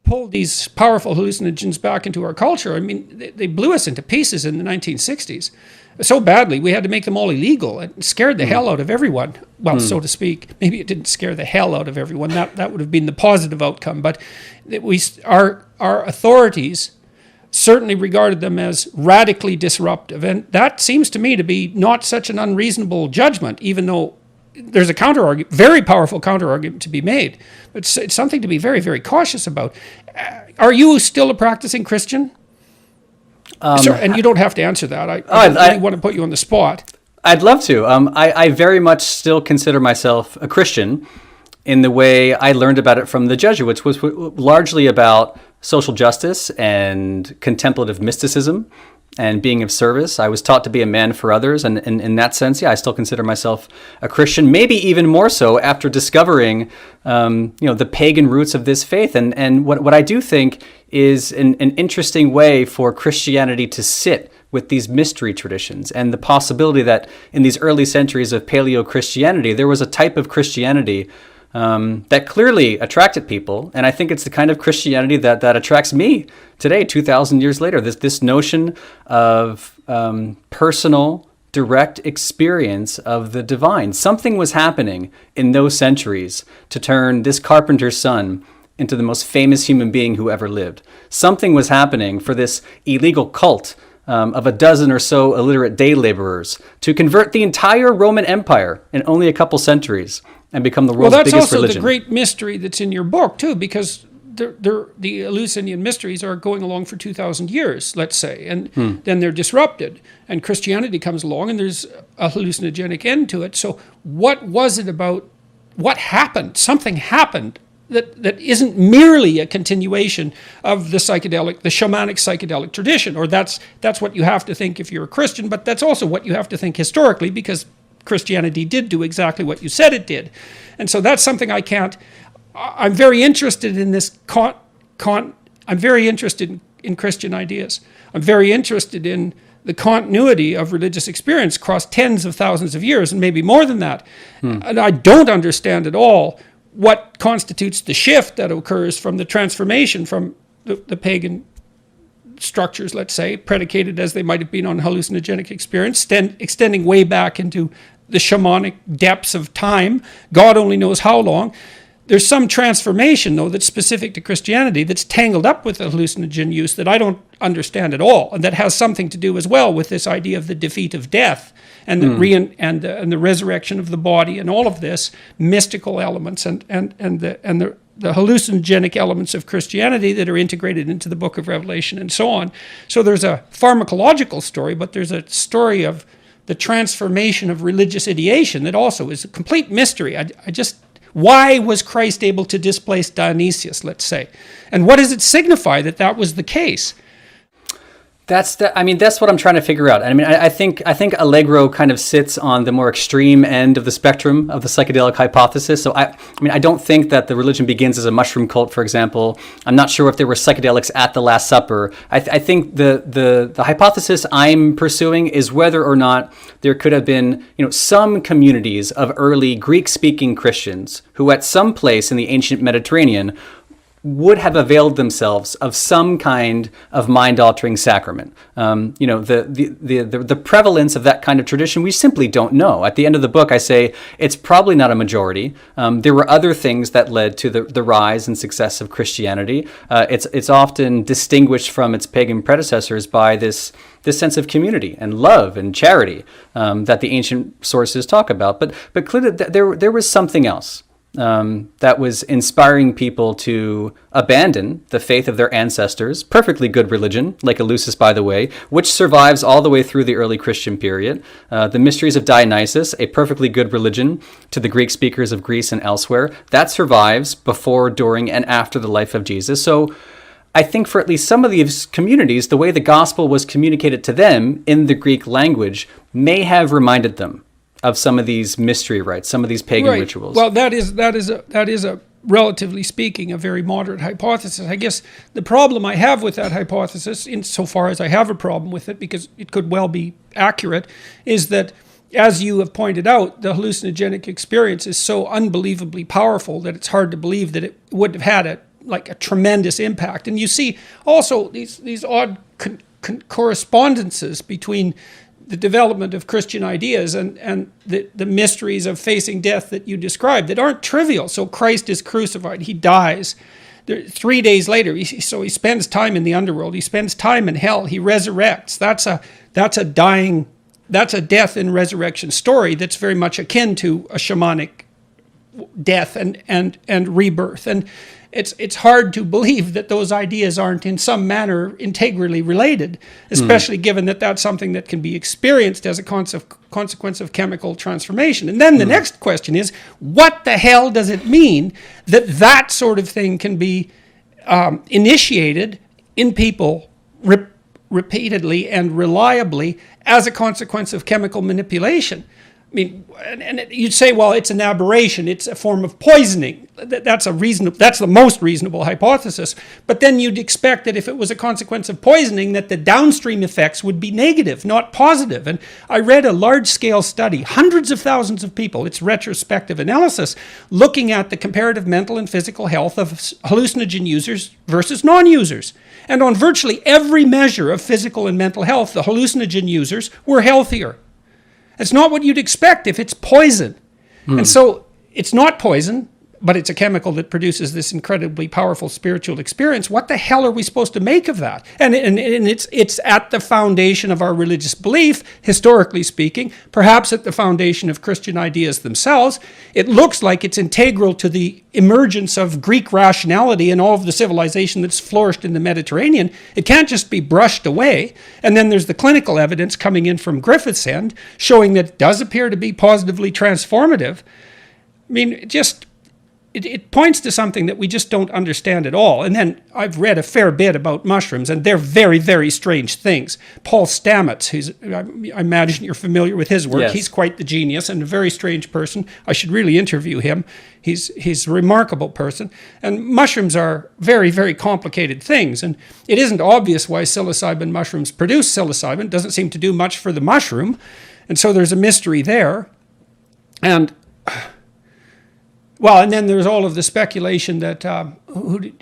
Pulled these powerful hallucinogens back into our culture. I mean, they blew us into pieces in the 1960s. So badly, we had to make them all illegal. It scared the hell out of everyone. Well, so to speak. Maybe it didn't scare the hell out of everyone. That would have been the positive outcome. But our authorities certainly regarded them as radically disruptive. And that seems to me to be not such an unreasonable judgment, even though there's a counter-argument, very powerful counter-argument to be made. But it's something to be very, very cautious about. Are you still a practicing Christian? And you don't have to answer that. I don't really want to put you on the spot. I'd love to. I very much still consider myself a Christian in the way I learned about it from the Jesuits, which was largely about social justice and contemplative mysticism and being of service. I was taught to be a man for others. And in that sense, I still consider myself a Christian, maybe even more so after discovering, the pagan roots of this faith. And what I do think is an interesting way for Christianity to sit with these mystery traditions, and the possibility that in these early centuries of Paleo-Christianity, there was a type of Christianity that clearly attracted people. And I think it's the kind of Christianity that attracts me today, 2,000 years later. This notion of personal, direct experience of the divine. Something was happening in those centuries to turn this carpenter's son into the most famous human being who ever lived. Something was happening for this illegal cult of a dozen or so illiterate day laborers to convert the entire Roman Empire in only a couple centuries and become the world's biggest religion. Well, that's also the great mystery that's in your book, too, because the Eleusinian mysteries are going along for 2,000 years, let's say, and then they're disrupted, and Christianity comes along, and there's a hallucinogenic end to it. So what was it about, what happened? Something happened that isn't merely a continuation of the shamanic psychedelic tradition, or that's what you have to think if you're a Christian, but that's also what you have to think historically, because Christianity did do exactly what you said it did. And so that's something I'm very interested in this I'm very interested in Christian ideas. I'm very interested in the continuity of religious experience across tens of thousands of years, and maybe more than that. And I don't understand at all what constitutes the shift that occurs from the transformation from the pagan structures, let's say, predicated as they might have been on hallucinogenic experience, extending way back into the shamanic depths of time. God only knows how long. There's some transformation, though, that's specific to Christianity that's tangled up with the hallucinogen use that I don't understand at all, and that has something to do as well with this idea of the defeat of death and the resurrection of the body and all of this mystical elements and the hallucinogenic elements of Christianity that are integrated into the Book of Revelation and so on. So there's a pharmacological story, but there's a story of the transformation of religious ideation that also is a complete mystery. Why was Christ able to displace Dionysius, let's say? And what does it signify that was the case? That's what I'm trying to figure out. I mean, I think Allegro kind of sits on the more extreme end of the spectrum of the psychedelic hypothesis. So I don't think that the religion begins as a mushroom cult, for example. I'm not sure if there were psychedelics at the Last Supper. I think the hypothesis I'm pursuing is whether or not there could have been, some communities of early Greek-speaking Christians who, at some place in the ancient Mediterranean, would have availed themselves of some kind of mind-altering sacrament. The prevalence of that kind of tradition, we simply don't know. At the end of the book, I say it's probably not a majority. There were other things that led to the rise and success of Christianity. It's often distinguished from its pagan predecessors by this sense of community and love and charity that the ancient sources talk about. But clearly, there was something else. That was inspiring people to abandon the faith of their ancestors, perfectly good religion, like Eleusis, by the way, which survives all the way through the early Christian period. The mysteries of Dionysus, a perfectly good religion to the Greek speakers of Greece and elsewhere, that survives before, during, and after the life of Jesus. So I think for at least some of these communities, the way the gospel was communicated to them in the Greek language may have reminded them of some of these mystery rites, some of these pagan rituals. Well, that is a relatively speaking, a very moderate hypothesis. I guess the problem I have with that hypothesis, insofar as I have a problem with it, because it could well be accurate, is that, as you have pointed out, the hallucinogenic experience is so unbelievably powerful that it's hard to believe that it would have had a tremendous impact. And you see also these odd correspondences between the development of Christian ideas and the mysteries of facing death that you described that aren't trivial. So Christ is crucified, he dies. 3 days later, he spends time in the underworld, he spends time in hell, he resurrects. That's a death and resurrection story that's very much akin to a shamanic death and rebirth. And it's hard to believe that those ideas aren't in some manner integrally related, especially given that that's something that can be experienced as a consequence of chemical transformation. And then the next question is, what the hell does it mean that sort of thing can be initiated in people repeatedly and reliably as a consequence of chemical manipulation? I mean, and you'd say, well, it's an aberration. It's a form of poisoning. That's the most reasonable hypothesis. But then you'd expect that if it was a consequence of poisoning, that the downstream effects would be negative, not positive. And I read a large-scale study, hundreds of thousands of people, it's retrospective analysis, looking at the comparative mental and physical health of hallucinogen users versus non-users. And on virtually every measure of physical and mental health, the hallucinogen users were healthier. It's not what you'd expect if it's poison. And so it's not poison, but it's a chemical that produces this incredibly powerful spiritual experience. What the hell are we supposed to make of that? And it's at the foundation of our religious belief, historically speaking, perhaps at the foundation of Christian ideas themselves. It looks like it's integral to the emergence of Greek rationality and all of the civilization that's flourished in the Mediterranean. It can't just be brushed away. And then there's the clinical evidence coming in from Griffith's end, showing that it does appear to be positively transformative. I mean, it points to something that we just don't understand at all. And then I've read a fair bit about mushrooms, and they're very, very strange things. Paul Stamets, I imagine you're familiar with his work. Yes. He's quite the genius and a very strange person. I should really interview him. He's a remarkable person. And mushrooms are very, very complicated things. And it isn't obvious why psilocybin mushrooms produce psilocybin. It doesn't seem to do much for the mushroom. And so there's a mystery there. And then there's all of the speculation that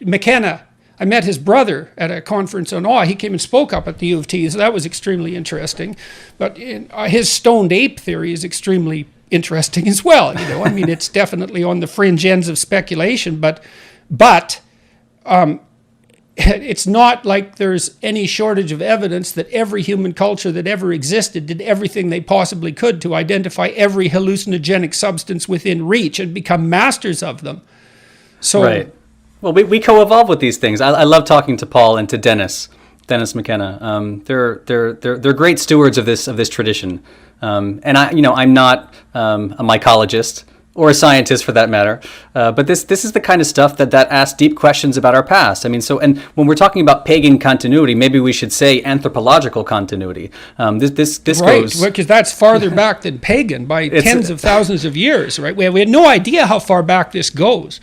McKenna, I met his brother at a conference on awe. He came and spoke up at the U of T, so that was extremely interesting. But his stoned ape theory is extremely interesting as well. I mean, it's definitely on the fringe ends of speculation, but it's not like there's any shortage of evidence that every human culture that ever existed did everything they possibly could to identify every hallucinogenic substance within reach and become masters of them. So, right. Well, we co-evolve with these things. I love talking to Paul and to Dennis McKenna. They're great stewards of this tradition. And I'm not a mycologist or a scientist for that matter. But this is the kind of stuff that asks deep questions about our past. I mean, and when we're talking about pagan continuity, maybe we should say anthropological continuity. This right, goes, because that's farther back than pagan by tens of thousands of years, right? We had no idea how far back this goes.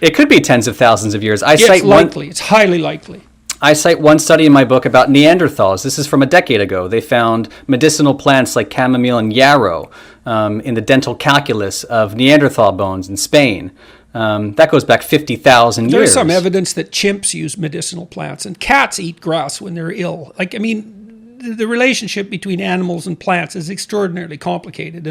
It could be tens of thousands of years. It's highly likely. I cite one study in my book about Neanderthals. This is from a decade ago. They found medicinal plants like chamomile and yarrow in the dental calculus of Neanderthal bones in Spain. That goes back 50,000 years. There's some evidence that chimps use medicinal plants, and cats eat grass when they're ill. The relationship between animals and plants is extraordinarily complicated.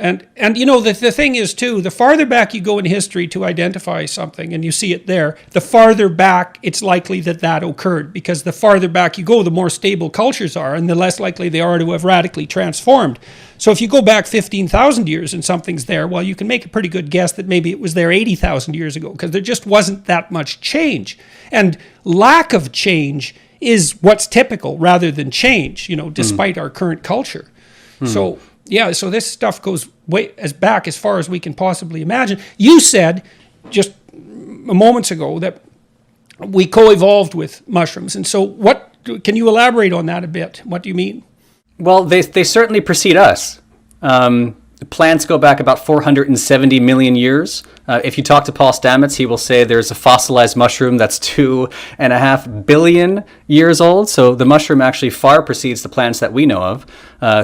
And you know, the thing is, too, the farther back you go in history to identify something, and you see it there, the farther back it's likely that occurred, because the farther back you go, the more stable cultures are, and the less likely they are to have radically transformed. So if you go back 15,000 years and something's there, well, you can make a pretty good guess that maybe it was there 80,000 years ago, because there just wasn't that much change. And lack of change is what's typical rather than change, you know, despite our current culture. So... yeah, so this stuff goes way back as far as we can possibly imagine. You said just moments ago that we co-evolved with mushrooms. And so can you elaborate on that a bit? What do you mean? Well, they certainly precede us. Plants go back about 470 million years. If you talk to Paul Stamets, he will say there's a fossilized mushroom that's 2.5 billion years old. So the mushroom actually far precedes the plants that we know of.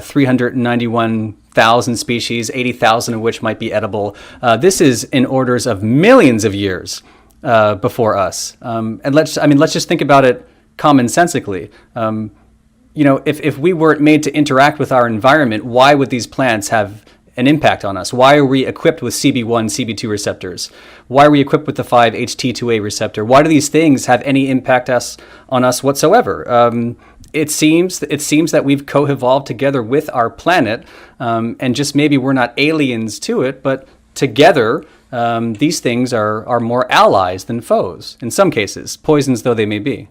391,000 species, 80,000 of which might be edible. This is in orders of millions of years before us. And let's just think about it commonsensically. If we weren't made to interact with our environment, why would these plants have an impact on us? Why are we equipped with CB1, CB2 receptors? Why are we equipped with the 5-HT2A receptor? Why do these things have any impact on us whatsoever? It seems that we've co-evolved together with our planet, and just maybe we're not aliens to it, but together these things are more allies than foes, in some cases, poisons though they may be.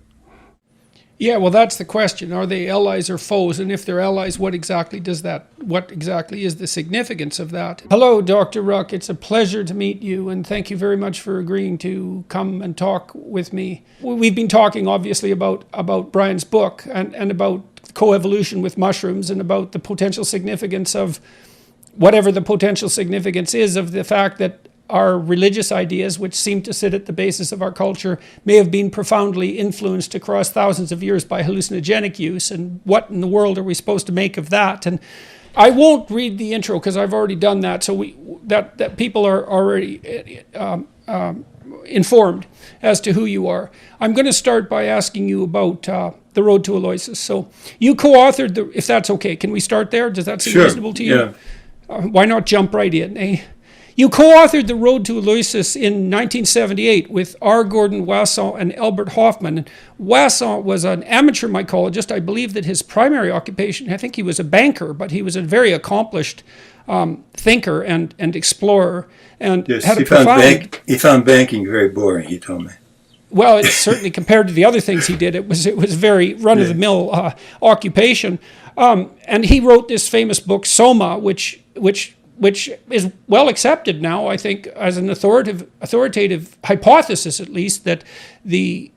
Yeah, well, that's the question. Are they allies or foes? And if they're allies, what exactly is the significance of that? Hello, Dr. Ruck. It's a pleasure to meet you, and thank you very much for agreeing to come and talk with me. We've been talking, obviously, about Brian's book and about coevolution with mushrooms and about the potential significance of whatever the potential significance is of the fact that our religious ideas, which seem to sit at the basis of our culture, may have been profoundly influenced across thousands of years by hallucinogenic use, and what in the world are we supposed to make of that? And I won't read the intro because I've already done that, so that people are already informed as to who you are. I'm going to start by asking you about The Road to Aloysius. So you co-authored, if that's okay, can we start there? Does that seem reasonable to you? Yeah. Why not jump right in, eh? You co-authored The Road to Aloysius in 1978 with R. Gordon Wasson and Albert Hofmann. Wasson was an amateur mycologist. I believe that his primary occupation, I think he was a banker, but he was a very accomplished thinker and explorer. And yes, had he found banking very boring, he told me. Well, it's certainly compared to the other things he did, it was very run-of-the-mill occupation. And he wrote this famous book, Soma, which is well accepted now, I think, as an authoritative hypothesis, at least, that the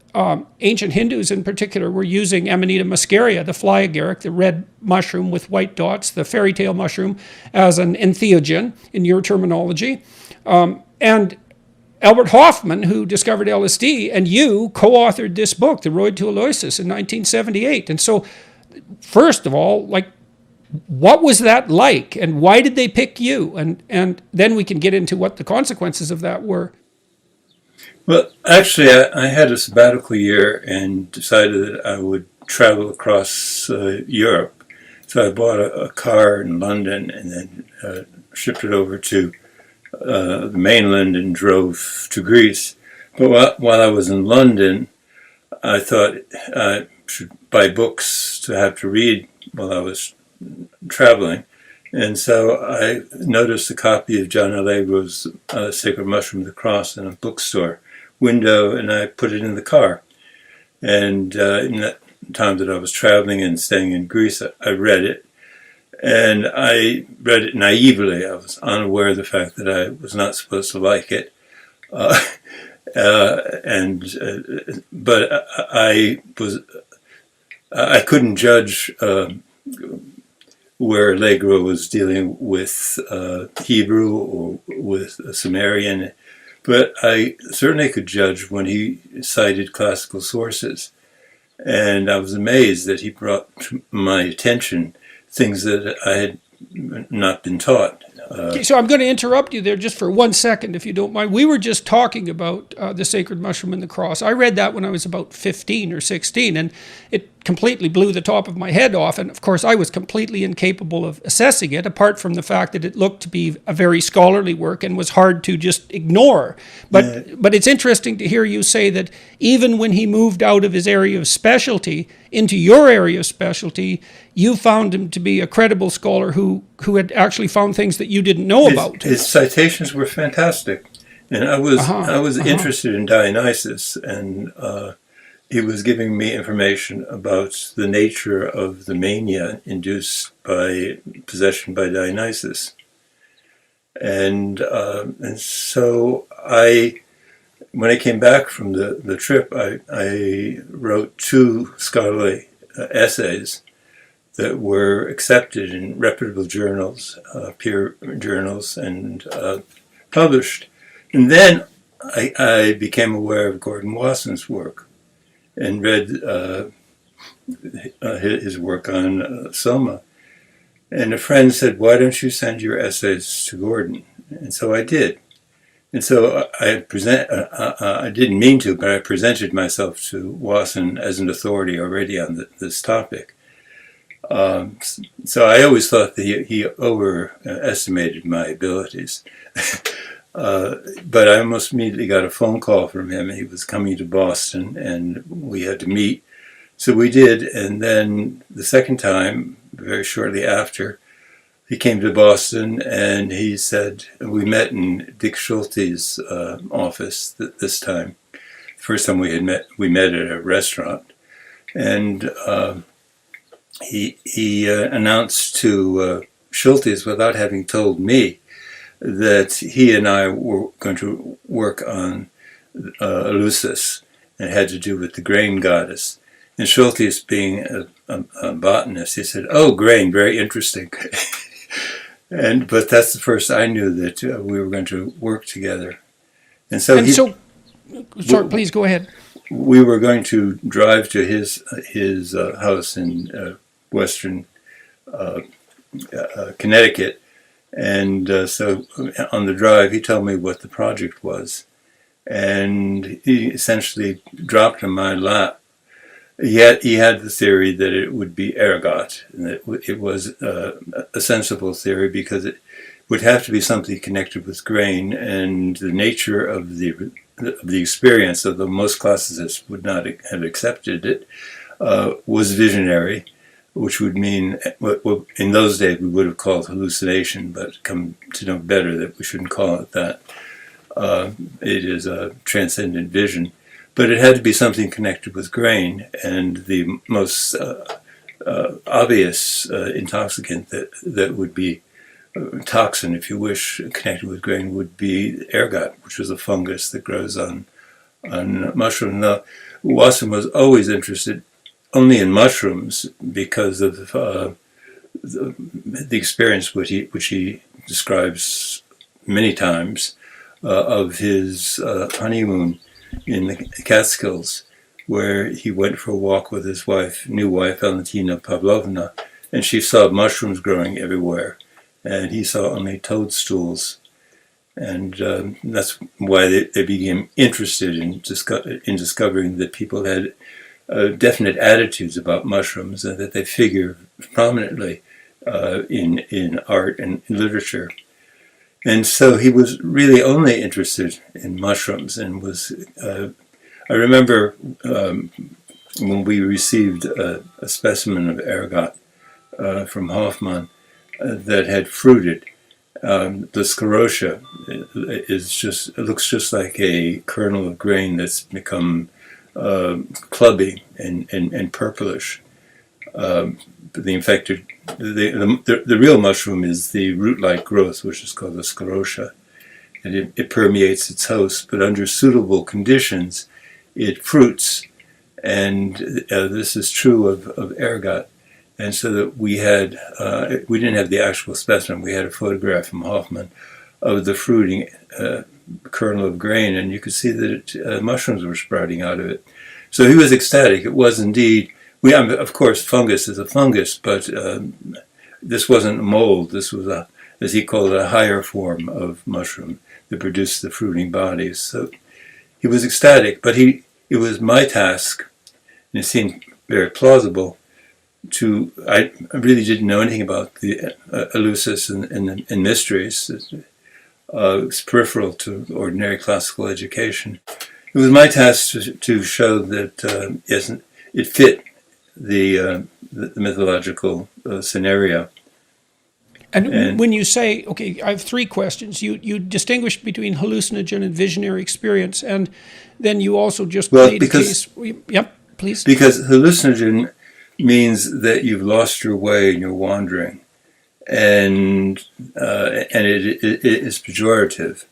ancient Hindus in particular were using Amanita muscaria, the fly agaric, the red mushroom with white dots, the fairy tale mushroom, as an entheogen, in your terminology. And Albert Hofmann, who discovered LSD, and you co-authored this book, The Road to Aloysius, in 1978. And so, first of all, what was that like, and why did they pick you? And then we can get into what the consequences of that were. Well, actually, I had a sabbatical year and decided that I would travel across Europe. So I bought a car in London and then shipped it over to the mainland and drove to Greece. But while I was in London, I thought I should buy books to have to read while I was traveling, and so I noticed a copy of John Allegro's Sacred Mushroom of the Cross in a bookstore window, and I put it in the car. And in that time that I was traveling and staying in Greece, I read it, And I read it naively. I was unaware of the fact that I was not supposed to like it. But I couldn't judge where Allegro was dealing with Hebrew or with Sumerian, but I certainly could judge when he cited classical sources. And I was amazed that he brought to my attention things that I had not been taught. Okay, so I'm going to interrupt you there just for 1 second, if you don't mind. We were just talking about the sacred mushroom and the cross. I read that when I was about 15 or 16, and it completely blew the top of my head off. And of course, I was completely incapable of assessing it, apart from the fact that it looked to be a very scholarly work and was hard to just ignore. But it's interesting to hear you say that even when he moved out of his area of specialty into your area of specialty, you found him to be a credible scholar who had actually found things that you didn't know about. His citations were fantastic, and I was interested in Dionysus, and he was giving me information about the nature of the mania induced by possession by Dionysus, and so when I came back from the trip, I wrote 2 scholarly essays that were accepted in reputable journals, peer journals, and published. And then I became aware of Gordon Wasson's work and read his work on Soma. And a friend said, "Why don't you send your essays to Gordon?" And so I did. And so I didn't mean to, but I presented myself to Wasson as an authority already on this topic. So I always thought that he overestimated my abilities. But I almost immediately got a phone call from him. He was coming to Boston, and we had to meet. So we did, and then the second time, very shortly after, he came to Boston, and he said, we met in Dick Schulte's office this time. The first time we met at a restaurant. And he announced to Schultes, without having told me, that he and I were going to work on Eleusis, and it had to do with the grain goddess. And Schultes, being a botanist, he said, "Oh, grain, very interesting." But that's the first I knew that we were going to work together. And so, sorry, please go ahead. We were going to drive to his house in Western Connecticut. And so on the drive, he told me what the project was. And he essentially dropped in my lap. He had the theory that it would be ergot, and that it was a sensible theory because it would have to be something connected with grain, and the nature of the experience, although most classicists would not have accepted it, was visionary, which would mean, what in those days we would have called hallucination, but come to know better that we shouldn't call it that. It is a transcendent vision. But it had to be something connected with grain, and the most obvious intoxicant that would be toxin, if you wish, connected with grain would be ergot, which is a fungus that grows on mushrooms. Now, Wasson was always interested only in mushrooms because of the experience which he describes many times of his honeymoon in the Catskills, where he went for a walk with his new wife, Valentina Pavlovna, and she saw mushrooms growing everywhere, and he saw only toadstools. And that's why they became interested in discovering that people had definite attitudes about mushrooms, and that they figure prominently in art and literature. And so he was really only interested in mushrooms, and was. I remember when we received a specimen of ergot from Hoffman that had fruited. The sclerotia looks just like a kernel of grain that's become clubby and purplish. The infected, the real mushroom is the root-like growth, which is called the sclerotia, and it permeates its host. But under suitable conditions, it fruits, and this is true of ergot. And so that we didn't have the actual specimen. We had a photograph from Hoffman of the fruiting kernel of grain, and you could see that mushrooms were sprouting out of it. So he was ecstatic. It was indeed. Of course, fungus is a fungus, but this wasn't a mold. This was as he called it, a higher form of mushroom that produced the fruiting bodies. So he was ecstatic, but it was my task, and it seemed very plausible. I really didn't know anything about the elusis and mysteries. It's peripheral to ordinary classical education. It was my task to show that yes, it fit the mythological scenario. And when you say, okay, I have three questions. You distinguish between hallucinogen and visionary experience, and then you also just made a case. Yep, please. Because hallucinogen means that you've lost your way and you're wandering, and it is pejorative.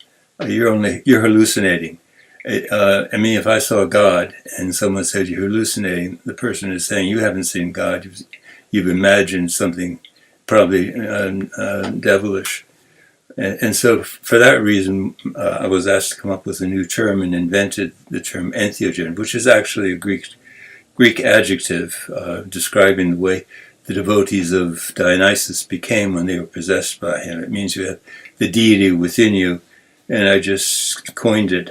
You're hallucinating. I mean, if I saw God and someone said you're hallucinating, the person is saying you haven't seen God. You've imagined something probably devilish. And so for that reason, I was asked to come up with a new term and invented the term entheogen, which is actually a Greek adjective describing the way the devotees of Dionysus became when they were possessed by him. It means you have the deity within you, and I just coined it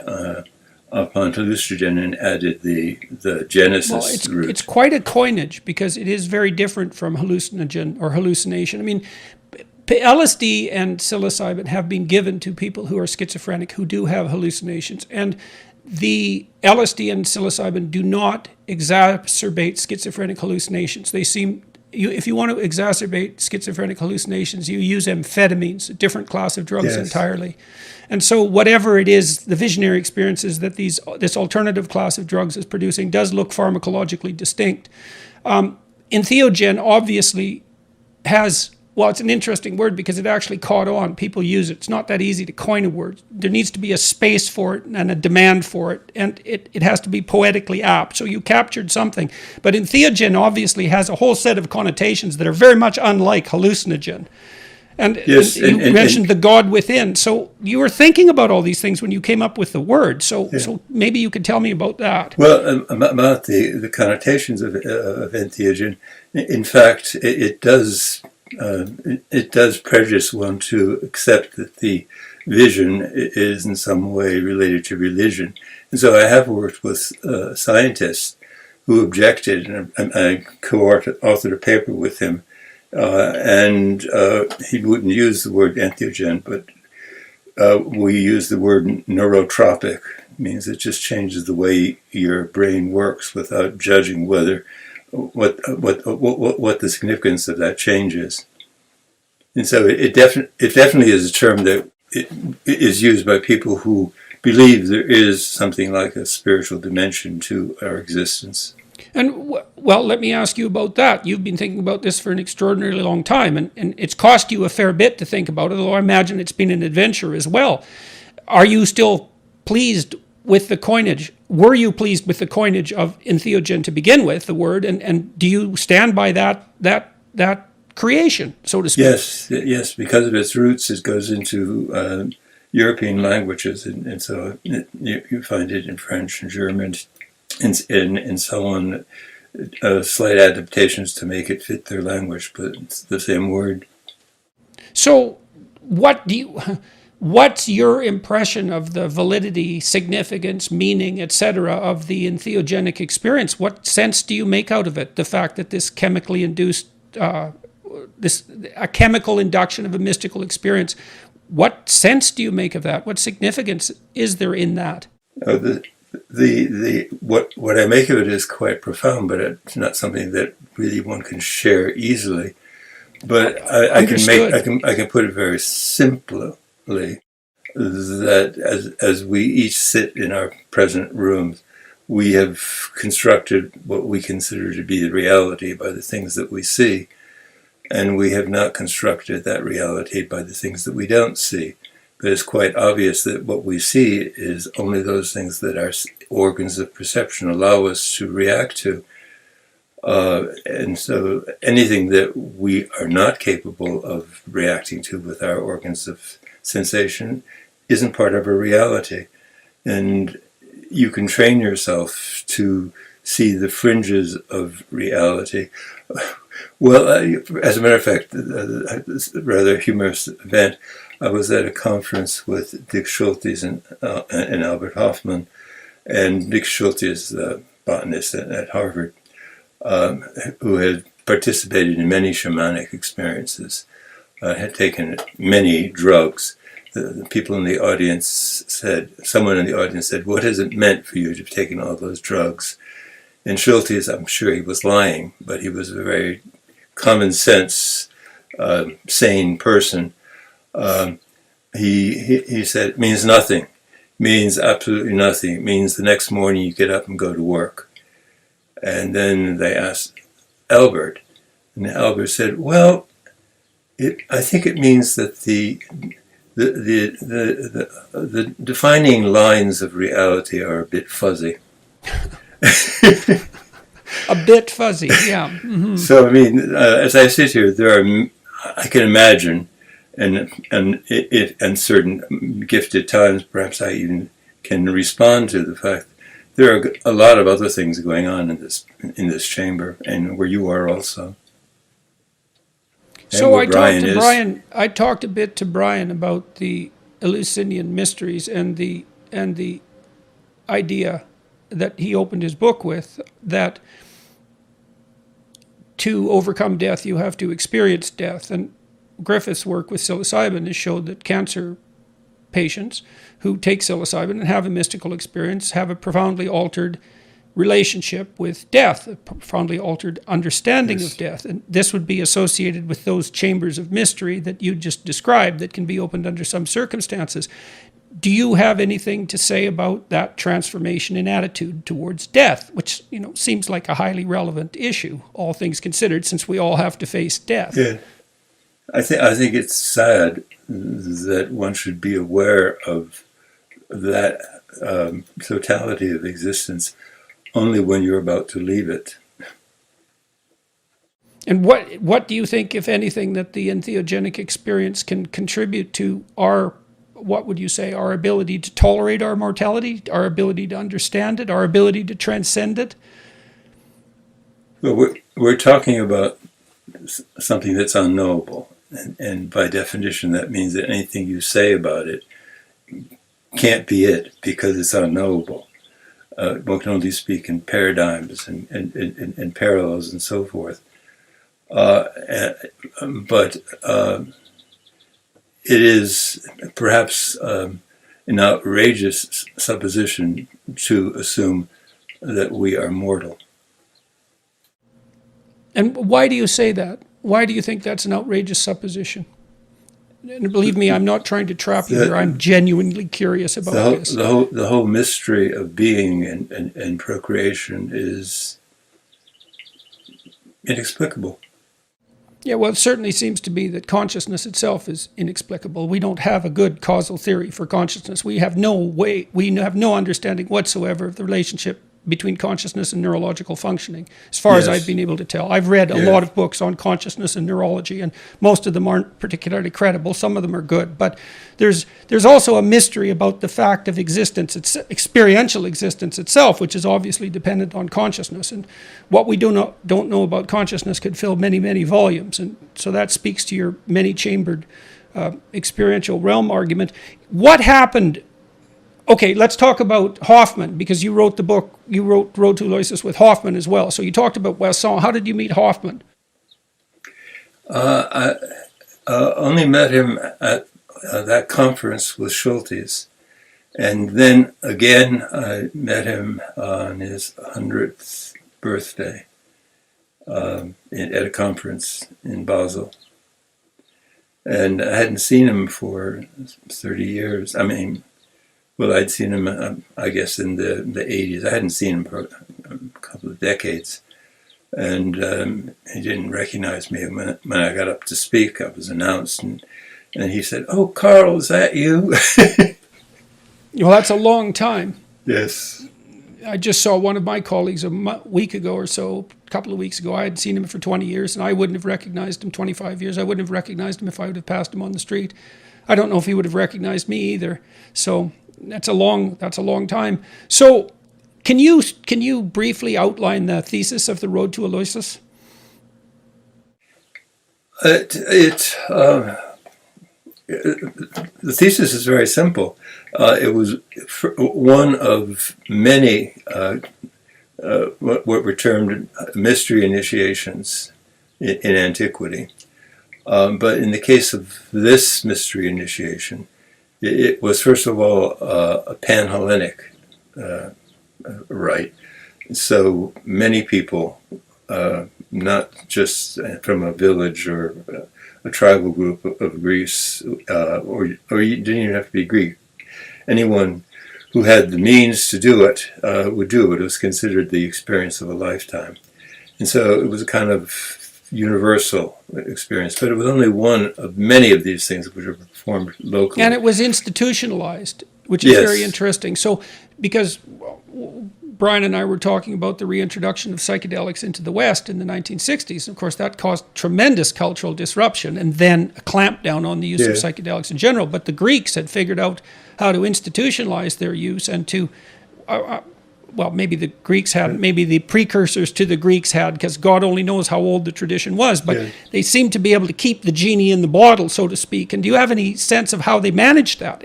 upon hallucinogen and added the Genesis root. It's quite a coinage because it is very different from hallucinogen or hallucination. I mean, LSD and psilocybin have been given to people who are schizophrenic who do have hallucinations, and the LSD and psilocybin do not exacerbate schizophrenic hallucinations. If you want to exacerbate schizophrenic hallucinations, you use amphetamines, a different class of drugs entirely. And so whatever it is, the visionary experiences that this alternative class of drugs is producing does look pharmacologically distinct. Entheogen obviously has, well, it's an interesting word because it actually caught on. People use it. It's not that easy to coin a word. There needs to be a space for it and a demand for it, and it has to be poetically apt. So you captured something. But entheogen obviously has a whole set of connotations that are very much unlike hallucinogen. And yes, you mentioned the God within. So you were thinking about all these things when you came up with the word. So maybe you could tell me about that. Well, about the connotations of entheogen, in fact, it does prejudice one to accept that the vision is in some way related to religion. And so I have worked with scientists who objected, and I co-authored a paper with him, and he wouldn't use the word entheogen, but we use the word neurotropic. It means it just changes the way your brain works without judging what the significance of that change is. And so it definitely is a term that is used by people who believe there is something like a spiritual dimension to our existence. And, well, let me ask you about that. You've been thinking about this for an extraordinarily long time, and it's cost you a fair bit to think about it, although I imagine it's been an adventure as well. Are you still pleased with the coinage? Were you pleased with the coinage of entheogen to begin with, the word, and do you stand by that creation, so to speak? Yes, because of its roots, it goes into European languages, and so you find it in French and German, and so on, slight adaptations to make it fit their language, but it's the same word. So what's your impression of the validity, significance, meaning, etc. of the entheogenic experience? What sense do you make out of it? The fact that this chemically induced, a chemical induction of a mystical experience, what sense do you make of that? What significance is there in that? What I make of it is quite profound, but it's not something that really one can share easily. But I can put it very simply, that as we each sit in our present rooms, we have constructed what we consider to be the reality by the things that we see, and we have not constructed that reality by the things that we don't see. But it's quite obvious that what we see is only those things that our organs of perception allow us to react to. And so anything that we are not capable of reacting to with our organs of sensation isn't part of our reality. And you can train yourself to see the fringes of reality. Well, as a matter of fact, a rather humorous event, I was at a conference with Dick Schulte and Albert Hoffman, and Dick Schulte is a botanist at Harvard, who had participated in many shamanic experiences, had taken many drugs. The people in the audience said, someone in the audience said, "What has it meant for you to have taken all those drugs?" And Schultes, I'm sure he was lying, but he was a very common sense, sane person. He said, "It means nothing. It means absolutely nothing. It means the next morning you get up and go to work." And then they asked Albert, and Albert said, "Well, I think it means that the defining lines of reality are a bit fuzzy." A bit fuzzy, yeah. Mm-hmm. So I mean, as I sit here, I can imagine, and certain gifted times, perhaps I even can respond to the fact there are a lot of other things going on in this chamber, and where you are also. So I talked a bit to Brian about the Eleusinian mysteries and the idea that he opened his book with, that to overcome death you have to experience death. And Griffith's work with psilocybin has showed that cancer patients who take psilocybin and have a mystical experience have a profoundly altered relationship with death, a profoundly altered understanding of death. And this would be associated with those chambers of mystery that you just described that can be opened under some circumstances. Do you have anything to say about that transformation in attitude towards death, which, seems like a highly relevant issue, all things considered, since we all have to face death? Yeah. I think it's sad that one should be aware of that totality of existence only when you're about to leave it. And what do you think, if anything, that the entheogenic experience can contribute to our ability to tolerate our mortality, our ability to understand it, our ability to transcend it? Well, we're talking about something that's unknowable. And by definition, that means that anything you say about it can't be it, because it's unknowable. One can only speak in paradigms and parallels and so forth. But it is perhaps an outrageous supposition to assume that we are mortal. And why do you say that? Why do you think that's an outrageous supposition? And believe me, I'm not trying to trap you here. I'm genuinely curious about this. The whole mystery of being and procreation is inexplicable. Yeah, well, it certainly seems to be that consciousness itself is inexplicable. We don't have a good causal theory for consciousness. We have no understanding whatsoever of the relationship between consciousness and neurological functioning, as far as I've been able to tell. I've read a lot of books on consciousness and neurology, and most of them aren't particularly credible. Some of them are good, but there's also a mystery about the fact of existence, experiential existence itself, which is obviously dependent on consciousness. And what we don't know about consciousness could fill many, many volumes. And so that speaks to your many-chambered experiential realm argument. What happened? Okay, let's talk about Hoffman, because you wrote the book, you wrote Road to Eleusis with Hoffman as well. So you talked about Wesson. How did you meet Hoffman? I only met him at that conference with Schultes. And then again, I met him on his 100th birthday at a conference in Basel. And I hadn't seen him for 30 years. I mean, Well, I'd seen him, I guess, in the 80s. I hadn't seen him for a couple of decades. And he didn't recognize me. When I got up to speak, I was announced, and he said, "Oh, Carl, is that you?" Well, that's a long time. Yes. I just saw one of my colleagues a week ago or so, a couple of weeks ago. I had seen him for 20 years, and I wouldn't have recognized him. 25 years, I wouldn't have recognized him if I would have passed him on the street. I don't know if he would have recognized me either. So that's a long time. So can you briefly outline the thesis of The Road to Aloysius? The thesis is very simple. It was one of many what were termed mystery initiations in antiquity. But in the case of this mystery initiation, it was first of all a pan-Hellenic rite. So many people, not just from a village or a tribal group of Greece, or you didn't even have to be Greek. Anyone who had the means to do it would do it. It was considered the experience of a lifetime. And so it was a kind of universal experience, but it was only one of many of these things which were performed locally. And it was institutionalized, which is very interesting. So, because Brian and I were talking about the reintroduction of psychedelics into the West in the 1960s. Of course, that caused tremendous cultural disruption and then a clampdown on the use of psychedelics in general. But the Greeks had figured out how to institutionalize their use and to, well, maybe the Greeks had, maybe the precursors to the Greeks had, because God only knows how old the tradition was, but they seemed to be able to keep the genie in the bottle, so to speak. And do you have any sense of how they managed that?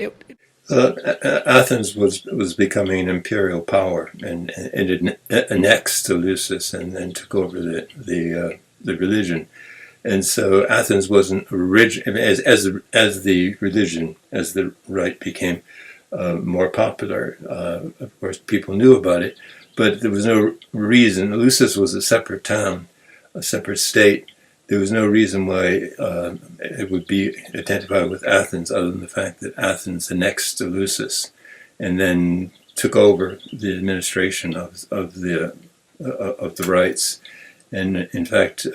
Athens was becoming an imperial power, and it annexed Eleusis and then took over the religion. And so Athens wasn't as the religion, as the rite became more popular. Of course, people knew about it, but there was no reason. Eleusis was a separate town, a separate state. There was no reason why it would be identified with Athens, other than the fact that Athens annexed Eleusis and then took over the administration of the rites, and in fact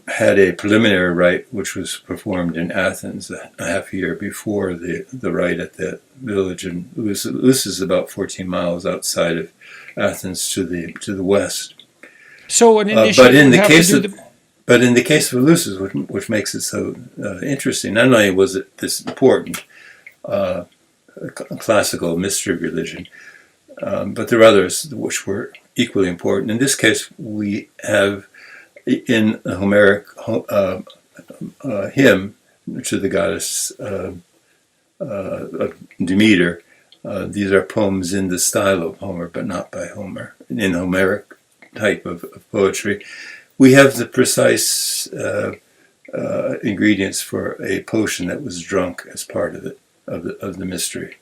had a preliminary rite which was performed in Athens a half a year before the rite at the village in Eleusis. Eleusis is about 14 miles outside of Athens to the west. So an initiate but in the case of Eleusis, which makes it so interesting, not only was it this important classical mystery religion, but there are others which were equally important. In this case, we have in a Homeric hymn to the goddess Demeter. These are poems in the style of Homer, but not by Homer, in Homeric type of poetry. We have the precise ingredients for a potion that was drunk as part of it, of the mystery.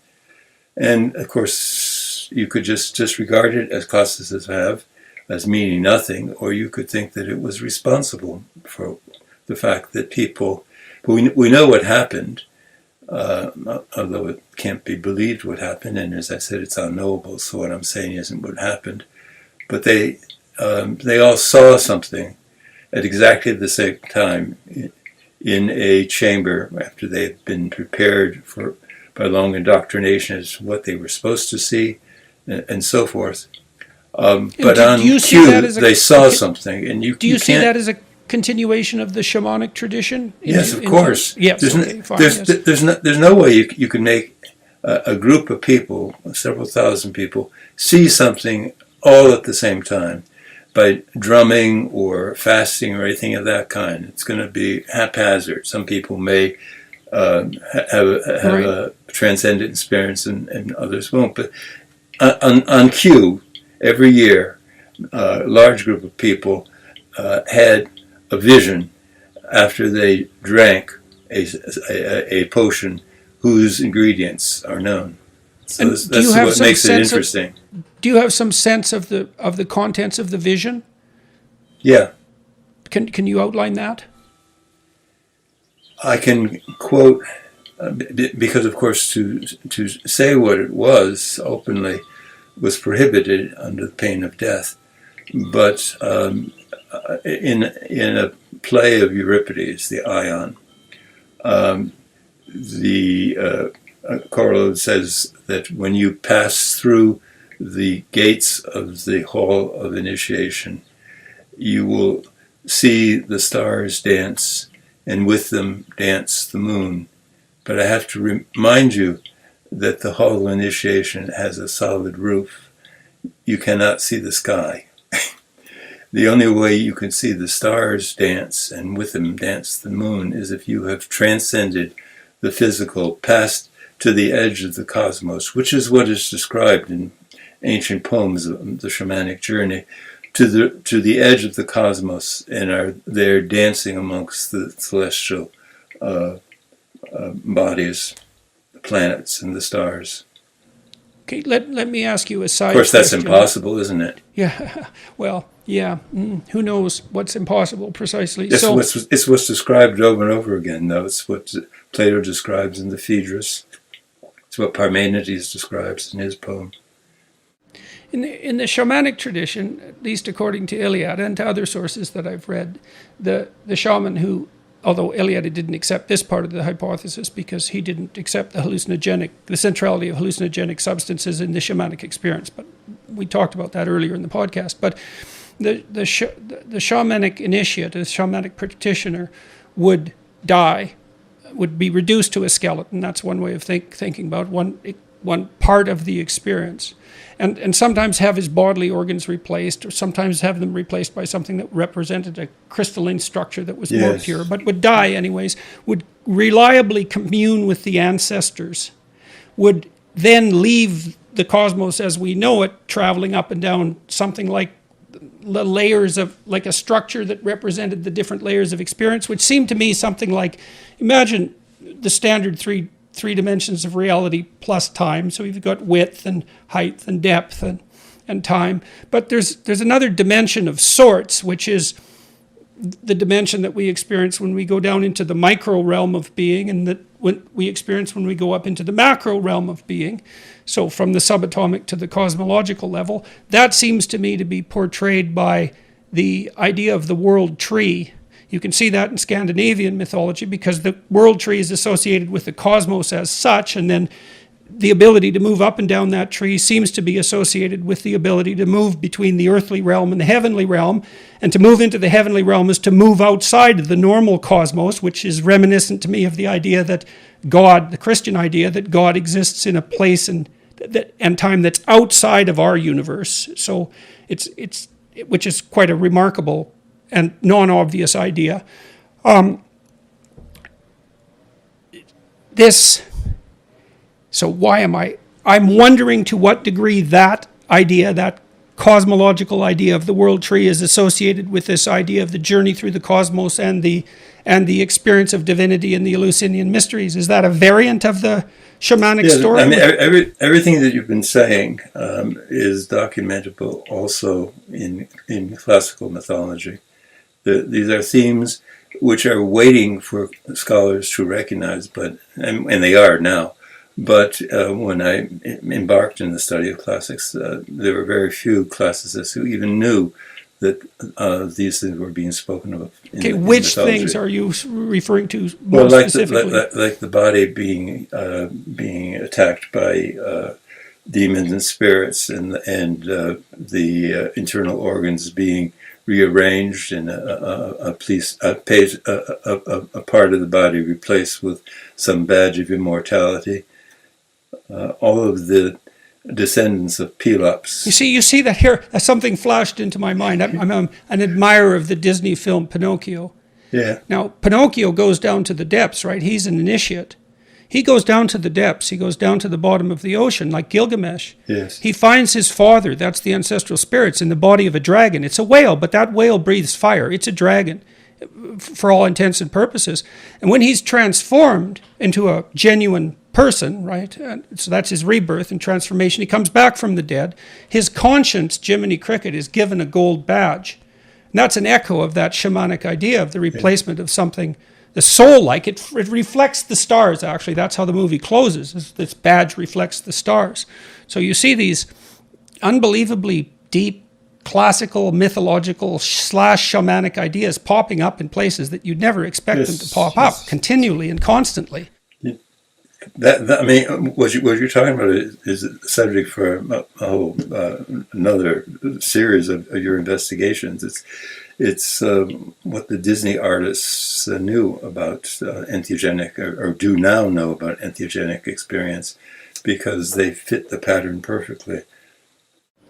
And of course, you could just disregard it, as classicists have, as meaning nothing, or you could think that it was responsible for the fact that people, we know what happened, although it can't be believed what happened, and as I said, it's unknowable, so what I'm saying isn't what happened. But they all saw something at exactly the same time in a chamber after they'd been prepared by long indoctrination as to what they were supposed to see, and so forth. But on cue, they saw something, and you. Do you see that as a continuation of the shamanic tradition? Yes, of course. Yes. There's no way you can make a group of people, several thousand people, see something all at the same time by drumming or fasting or anything of that kind. It's going to be haphazard. Some people may have a transcendent experience and others won't. But on cue, every year, a large group of people had a vision after they drank a potion whose ingredients are known. So that's what makes it interesting. Do you have some sense of the contents of the vision? Yeah. Can you outline that? I can quote because of course to say what it was openly was prohibited under the pain of death. But in a play of Euripides, the Ion, the Corot says that when you pass through the gates of the hall of initiation, you will see the stars dance, and with them dance the moon. But I have to remind you that the hall of initiation has a solid roof. You cannot see the sky. The only way you can see the stars dance, and with them dance the moon, is if you have transcended the physical, passed to the edge of the cosmos, which is what is described in ancient poems of the shamanic journey, to the edge of the cosmos, and are there dancing amongst the celestial bodies, the planets and the stars. Okay, let me ask you a side Of course, that's question. impossible, isn't it? Yeah, well, yeah. Who knows what's impossible precisely? It's what's described over and over again, though. It's what Plato describes in the Phaedrus. It's what Parmenides describes in his poem. In the shamanic tradition, at least according to Iliad and to other sources that I've read, the shaman who, although Iliad didn't accept this part of the hypothesis because he didn't accept the centrality of hallucinogenic substances in the shamanic experience, but we talked about that earlier in the podcast. But the shamanic initiate, the shamanic practitioner, would die, would be reduced to a skeleton. That's one way of thinking about one part of the experience. And sometimes have his bodily organs replaced, or sometimes have them replaced by something that represented a crystalline structure that was more pure, but would die anyways, would reliably commune with the ancestors, would then leave the cosmos as we know it, traveling up and down something like the layers of, like a structure that represented the different layers of experience, which seemed to me something like, imagine the standard three dimensions of reality plus time. So you've got width and height and depth and time. But there's another dimension of sorts, which is the dimension that we experience when we go down into the micro realm of being, and that when we experience when we go up into the macro realm of being. So from the subatomic to the cosmological level, that seems to me to be portrayed by the idea of the world tree. You can see that in Scandinavian mythology because the world tree is associated with the cosmos as such, and then the ability to move up and down that tree seems to be associated with the ability to move between the earthly realm and the heavenly realm. And to move into the heavenly realm is to move outside of the normal cosmos, which is reminiscent to me of the idea that God, the Christian idea that God exists in a place and time that's outside of our universe. So which is quite a remarkable and non-obvious idea. So why am I'm wondering to what degree that idea, that cosmological idea of the world tree, is associated with this idea of the journey through the cosmos and the experience of divinity in the Eleusinian mysteries. Is that a variant of the shamanic story? I mean, everything that you've been saying is documentable also in classical mythology. These are themes which are waiting for scholars to recognize, and they are now. But when I embarked in the study of classics, there were very few classicists who even knew that these things were being spoken of. Which things are you referring to specifically? Like the body being attacked by demons and spirits, and the internal organs being rearranged, and a part of the body replaced with some badge of immortality. All of the descendants of Pelops. You see that here. Something flashed into my mind. I'm an admirer of the Disney film Pinocchio. Yeah. Now Pinocchio goes down to the depths, right? He's an initiate. He goes down to the depths. He goes down to the bottom of the ocean, like Gilgamesh. Yes. He finds his father. That's the ancestral spirits in the body of a dragon. It's a whale, but that whale breathes fire. It's a dragon, for all intents and purposes. And when he's transformed into a genuine person, right? And so that's his rebirth and transformation. He comes back from the dead. His conscience, Jiminy Cricket, is given a gold badge. And that's an echo of that shamanic idea of the replacement of something the soul-like. It reflects the stars, actually. That's how the movie closes. This badge reflects the stars. So you see these unbelievably deep, classical, mythological / shamanic ideas popping up in places that you'd never expect them to pop up continually and constantly. I mean, what you're talking about is a subject for a whole another series of your investigations. It's what the Disney artists knew about entheogenic, or do now know about entheogenic experience, because they fit the pattern perfectly.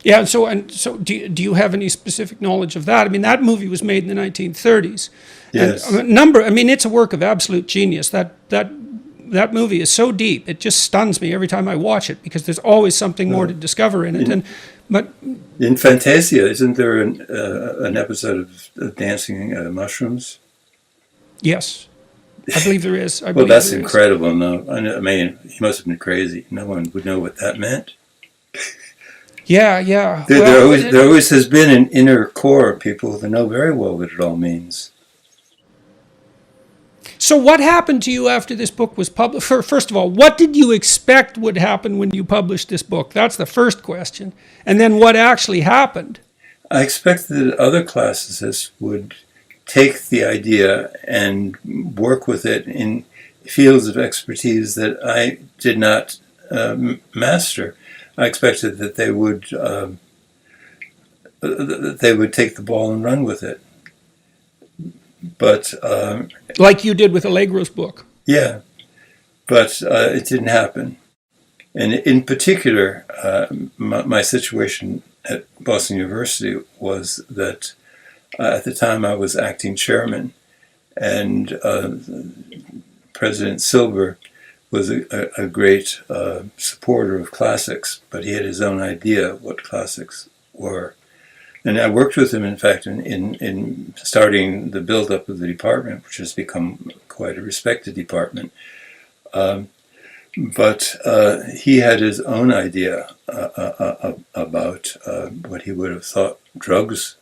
Yeah, so do you have any specific knowledge of that? I mean, that movie was made in the 1930s. Yes. And it's a work of absolute genius. That movie is so deep, it just stuns me every time I watch it, because there's always something more to discover in it. But in Fantasia, isn't there an episode of dancing mushrooms? Yes, I believe there is. Well, that's incredible. No, I mean, he must have been crazy. No one would know what that meant. Yeah. There always has been an inner core of people that know very well what it all means. So what happened to you after this book was published? First of all, what did you expect would happen when you published this book? That's the first question. And then what actually happened? I expected that other classicists would take the idea and work with it in fields of expertise that I did not master. I expected that they would take the ball and run with it. But like you did with Allegro's book. Yeah, but it didn't happen. And in particular, my situation at Boston University was that at the time I was acting chairman, and President Silber was a great supporter of classics, but he had his own idea of what classics were. And I worked with him, in fact, in starting the build-up of the department, which has become quite a respected department. But he had his own idea about what he would have thought drugs,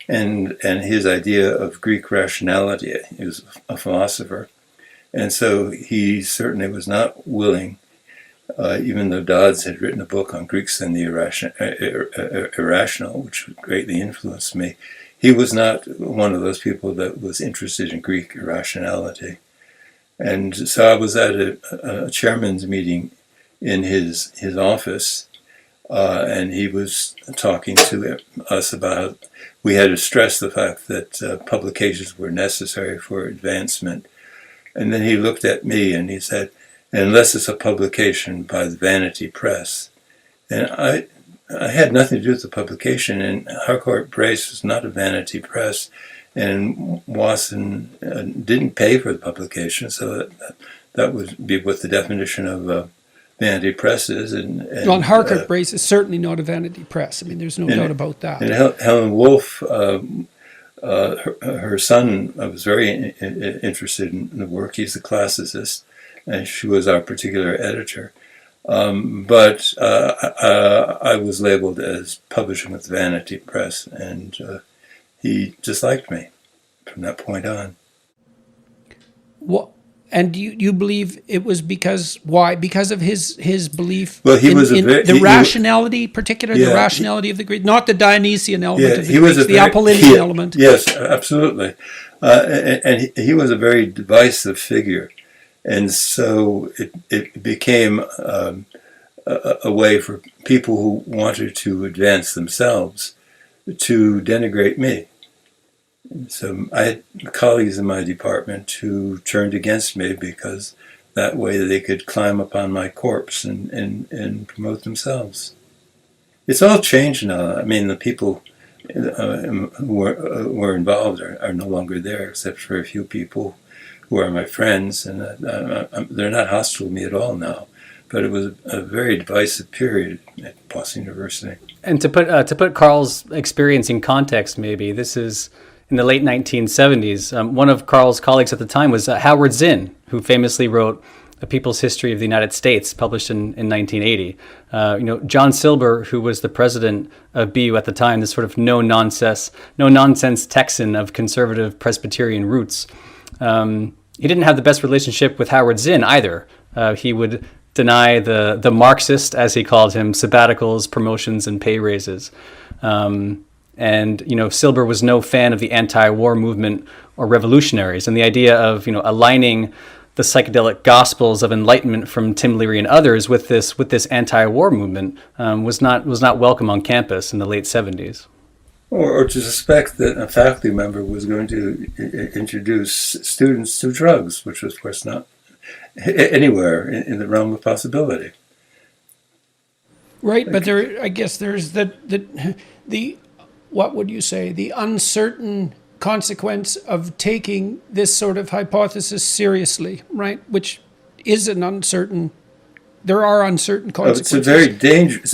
and his idea of Greek rationality. He was a philosopher. And so he certainly was not willing, even though Dodds had written a book on Greeks and the irrational, which greatly influenced me, he was not one of those people that was interested in Greek irrationality. And so I was at a chairman's meeting in his office, and he was talking to us about, we had to stress the fact that publications were necessary for advancement. And then he looked at me and he said, unless it's a publication by the Vanity Press. And I had nothing to do with the publication, and Harcourt Brace was not a Vanity Press, and Wasson didn't pay for the publication, so that would be what the definition of Vanity Press is. And Harcourt Brace is certainly not a Vanity Press. I mean, there's no doubt about that. And Helen Wolff, her son, I was very interested in the work. He's a classicist, and she was our particular editor. But I was labeled as publishing with Vanity Press, and he disliked me from that point on. What? And you believe it was because, why? Because of his belief in the rationality of the Greek, not the Dionysian element of the Greeks, the Apollonian element. Yes, absolutely. And he was a very divisive figure. And so it became a way for people who wanted to advance themselves to denigrate me. So I had colleagues in my department who turned against me because that way they could climb upon my corpse and promote themselves. It's all changed now. I mean, the people who were involved are no longer there, except for a few people who are my friends, and they're not hostile to me at all now. But it was a very divisive period at Boston University. And to put Carl's experience in context, maybe this is in the late 1970s. One of Carl's colleagues at the time was Howard Zinn, who famously wrote A People's History of the United States, published in 1980. John Silber, who was the president of BU at the time, this sort of no nonsense Texan of conservative Presbyterian roots. He didn't have the best relationship with Howard Zinn either. He would deny the Marxist, as he called him, sabbaticals, promotions, and pay raises. And, Silber was no fan of the anti-war movement or revolutionaries. And the idea of, aligning the psychedelic gospels of enlightenment from Tim Leary and others with this anti-war movement was not welcome on campus in the late 70s. Or to suspect that a faculty member was going to introduce students to drugs, which was, of course, not anywhere in the realm of possibility. Right, but I guess there's the what would you say, the uncertain consequence of taking this sort of hypothesis seriously, right? Which is an uncertain. There are uncertain consequences. It's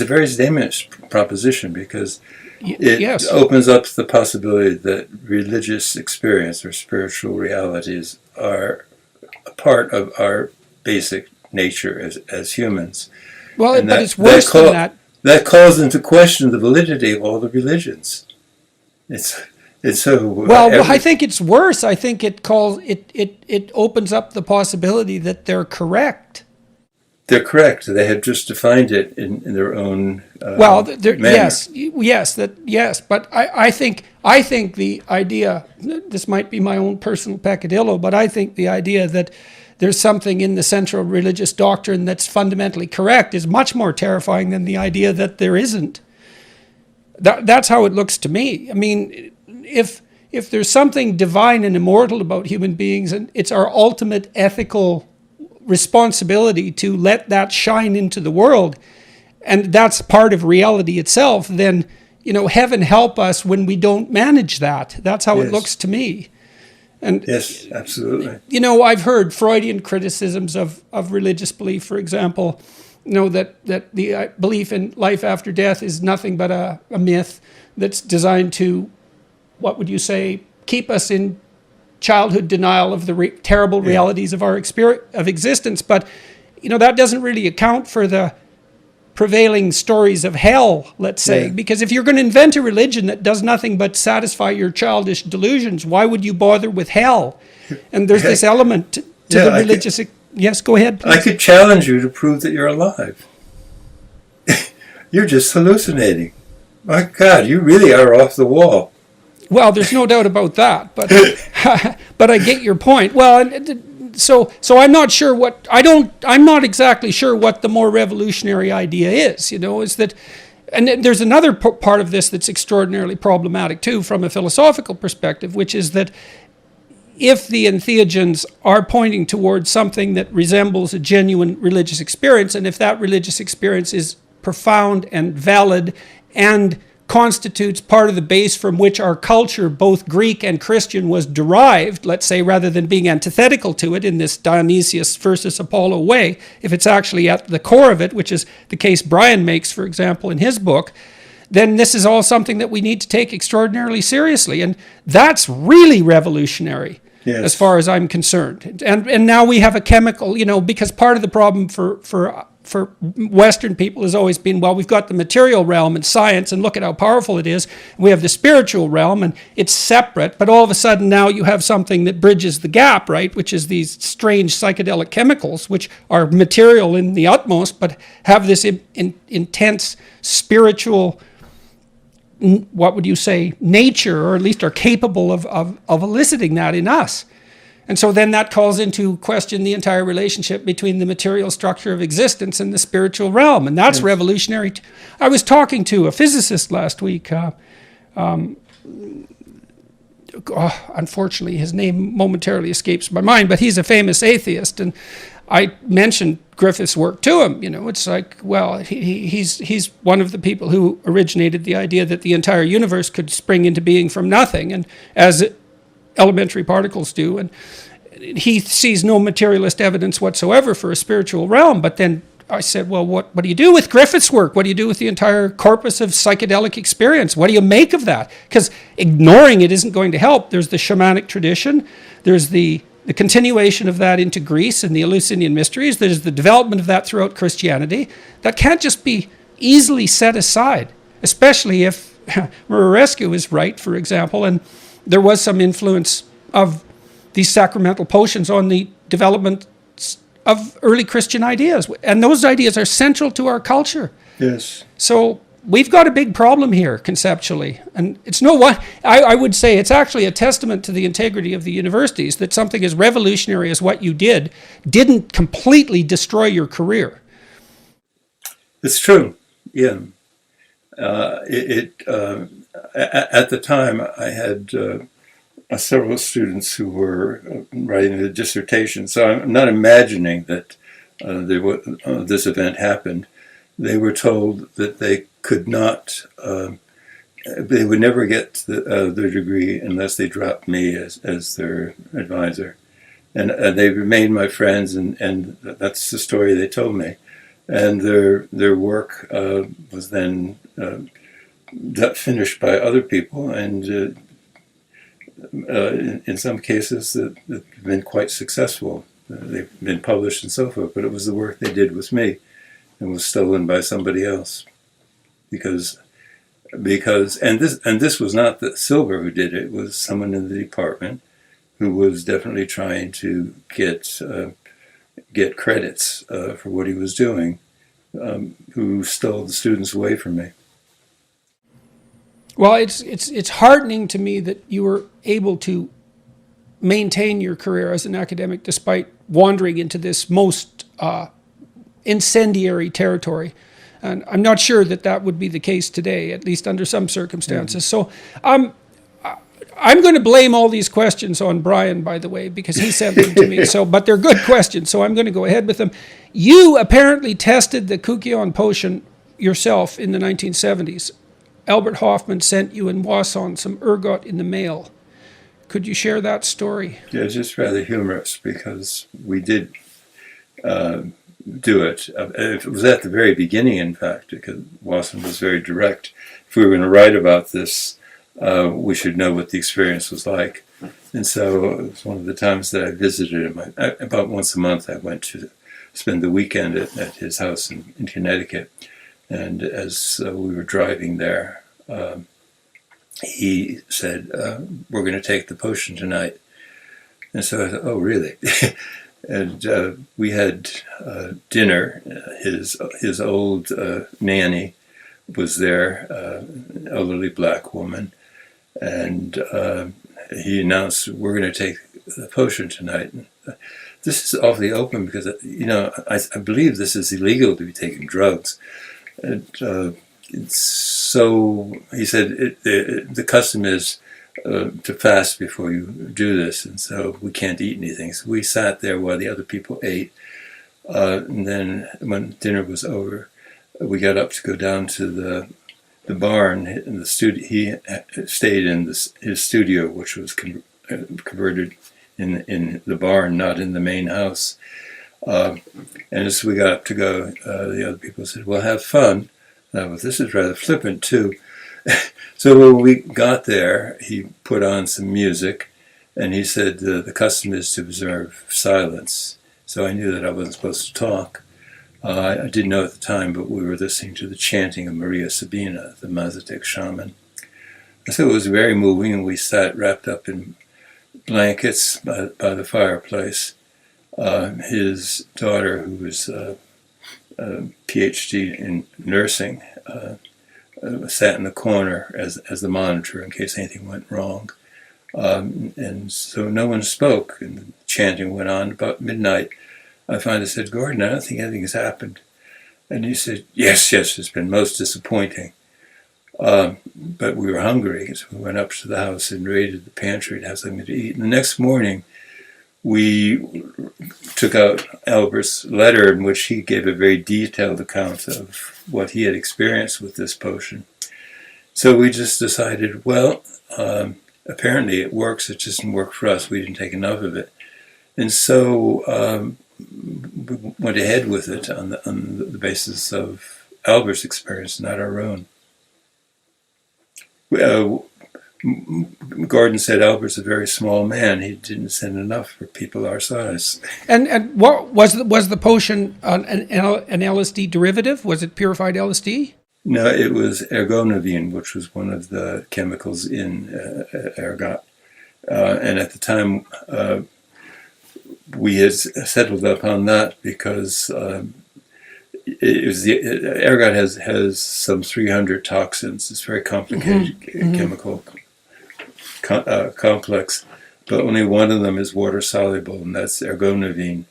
a very dangerous proposition because it opens up the possibility that religious experience or spiritual realities are a part of our basic nature as humans. Well, but it's worse than that. That calls into question the validity of all the religions. It's so. Well, I think it's worse. I think it opens up the possibility that they're correct. They're correct. They have just defined it in their own manner. Yes. But I think the idea, this might be my own personal peccadillo, but I think the idea that there's something in the central religious doctrine that's fundamentally correct is much more terrifying than the idea that there isn't. That's how it looks to me. I mean, if there's something divine and immortal about human beings, and it's our ultimate ethical responsibility to let that shine into the world, and that's part of reality itself, then, heaven help us when we don't manage that. That's how it looks to me. And yes, absolutely. I've heard Freudian criticisms of religious belief, for example, that the belief in life after death is nothing but a myth that's designed to, what would you say, keep us in childhood denial of the terrible realities of our existence. But, that doesn't really account for the prevailing stories of hell, let's say, because if you're going to invent a religion that does nothing but satisfy your childish delusions, why would you bother with hell? And there's this element to the religious. Yes, go ahead, please. I could challenge you to prove that you're alive. You're just hallucinating. My God, you really are off the wall. Well, there's no doubt about that, but but I get your point. Well, so I'm not sure I'm not exactly sure what the more revolutionary idea is. Is that, and there's another part of this that's extraordinarily problematic too, from a philosophical perspective, which is that if the entheogens are pointing towards something that resembles a genuine religious experience, and if that religious experience is profound and valid and constitutes part of the base from which our culture, both Greek and Christian, was derived, let's say, rather than being antithetical to it in this Dionysius versus Apollo way, if it's actually at the core of it, which is the case Brian makes, for example, in his book, then this is all something that we need to take extraordinarily seriously. And that's really revolutionary. Yes. As far as I'm concerned. And now we have a chemical, because part of the problem for Western people has always been, well, we've got the material realm and science, and look at how powerful it is. We have the spiritual realm, and it's separate, but all of a sudden now you have something that bridges the gap, right, which is these strange psychedelic chemicals, which are material in the utmost, but have this intense spiritual, what would you say, nature, or at least are capable of eliciting that in us. And so then that calls into question the entire relationship between the material structure of existence and the spiritual realm. And that's revolutionary. I was talking to a physicist last week. Unfortunately, his name momentarily escapes my mind, but he's a famous atheist. And I mentioned Griffith's work to him. It's like, well, he's one of the people who originated the idea that the entire universe could spring into being from nothing, and as elementary particles do. And he sees no materialist evidence whatsoever for a spiritual realm. But then I said, well, what do you do with Griffith's work? What do you do with the entire corpus of psychedelic experience? What do you make of that? Because ignoring it isn't going to help. There's the shamanic tradition. There's the continuation of that into Greece and the Eleusinian mysteries. There's the development of that throughout Christianity. That can't just be easily set aside, especially if Muraresku is right, for example, and there was some influence of these sacramental potions on the development of early Christian ideas. And those ideas are central to our culture. Yes. So we've got a big problem here conceptually. And it's no one, I would say it's actually a testament to the integrity of the universities that something as revolutionary as what you didn't completely destroy your career. It's true. Yeah. At the time, I had several students who were writing a dissertation. So I'm not imagining that this event happened. They were told that they could not, they would never get their degree unless they dropped me as their advisor. And they remained my friends, and that's the story they told me. And their work was then finished by other people, and in some cases they've been quite successful. They've been published and so forth, but it was the work they did with me and was stolen by somebody else. Because this was not the Silver who did it. It was someone in the department who was definitely trying to get credits for what he was doing, who stole the students away from me. Well, it's heartening to me that you were able to maintain your career as an academic despite wandering into this most incendiary territory. And I'm not sure that would be the case today, at least under some circumstances. So I'm going to blame all these questions on Brian, by the way, because he sent them to me. But they're good questions, so I'm going to go ahead with them. You apparently tested the Kukion potion yourself in the 1970s. Albert Hoffman sent you and Wasson some ergot in the mail. Could you share that story? Yeah, it's just rather humorous because we did do it. It was at the very beginning, in fact, because Wasson was very direct. If we were going to write about this, we should know what the experience was like. And so it was one of the times that I visited him. About once a month, I went to spend the weekend at his house in Connecticut. And as we were driving there, he said, we're going to take the potion tonight. And so I thought, oh, really? And we had dinner. His old nanny was there, an elderly black woman. And he announced, we're going to take the potion tonight. And, this is awfully open because, I believe this is illegal to be taking drugs. So he said the custom is to fast before you do this, and so we can't eat anything. So we sat there while the other people ate, and then when dinner was over, we got up to go down to the barn in the studio. He stayed in his studio, which was converted in the barn, not in the main house. And as we got up to go, the other people said, well, have fun. Well, this is rather flippant, too. So when we got there, he put on some music, and he said the custom is to observe silence. So I knew that I wasn't supposed to talk. I didn't know at the time, but we were listening to the chanting of Maria Sabina, the Mazatec shaman. And so it was very moving, and we sat wrapped up in blankets by the fireplace. His daughter, who was a PhD in nursing, sat in the corner as the monitor in case anything went wrong. And so no one spoke, and the chanting went on. About midnight, I finally said, Gordon, I don't think anything has happened. And he said, yes, it's been most disappointing. But we were hungry, so we went up to the house and raided the pantry to have something to eat. And the next morning, we took out Albert's letter in which he gave a very detailed account of what he had experienced with this potion. So we just decided, well, apparently it works, it just didn't work for us. We didn't take enough of it. And so we went ahead with it on the basis of Albert's experience, not our own. Gordon said Albert's a very small man. He didn't send enough for people our size. And what was the potion an LSD derivative? Was it purified LSD? No, it was ergonovine, which was one of the chemicals in ergot. And at the time, we had settled upon that because ergot has some 300 toxins. It's very complicated chemical complex, but only one of them is water soluble, and that's ergonavine.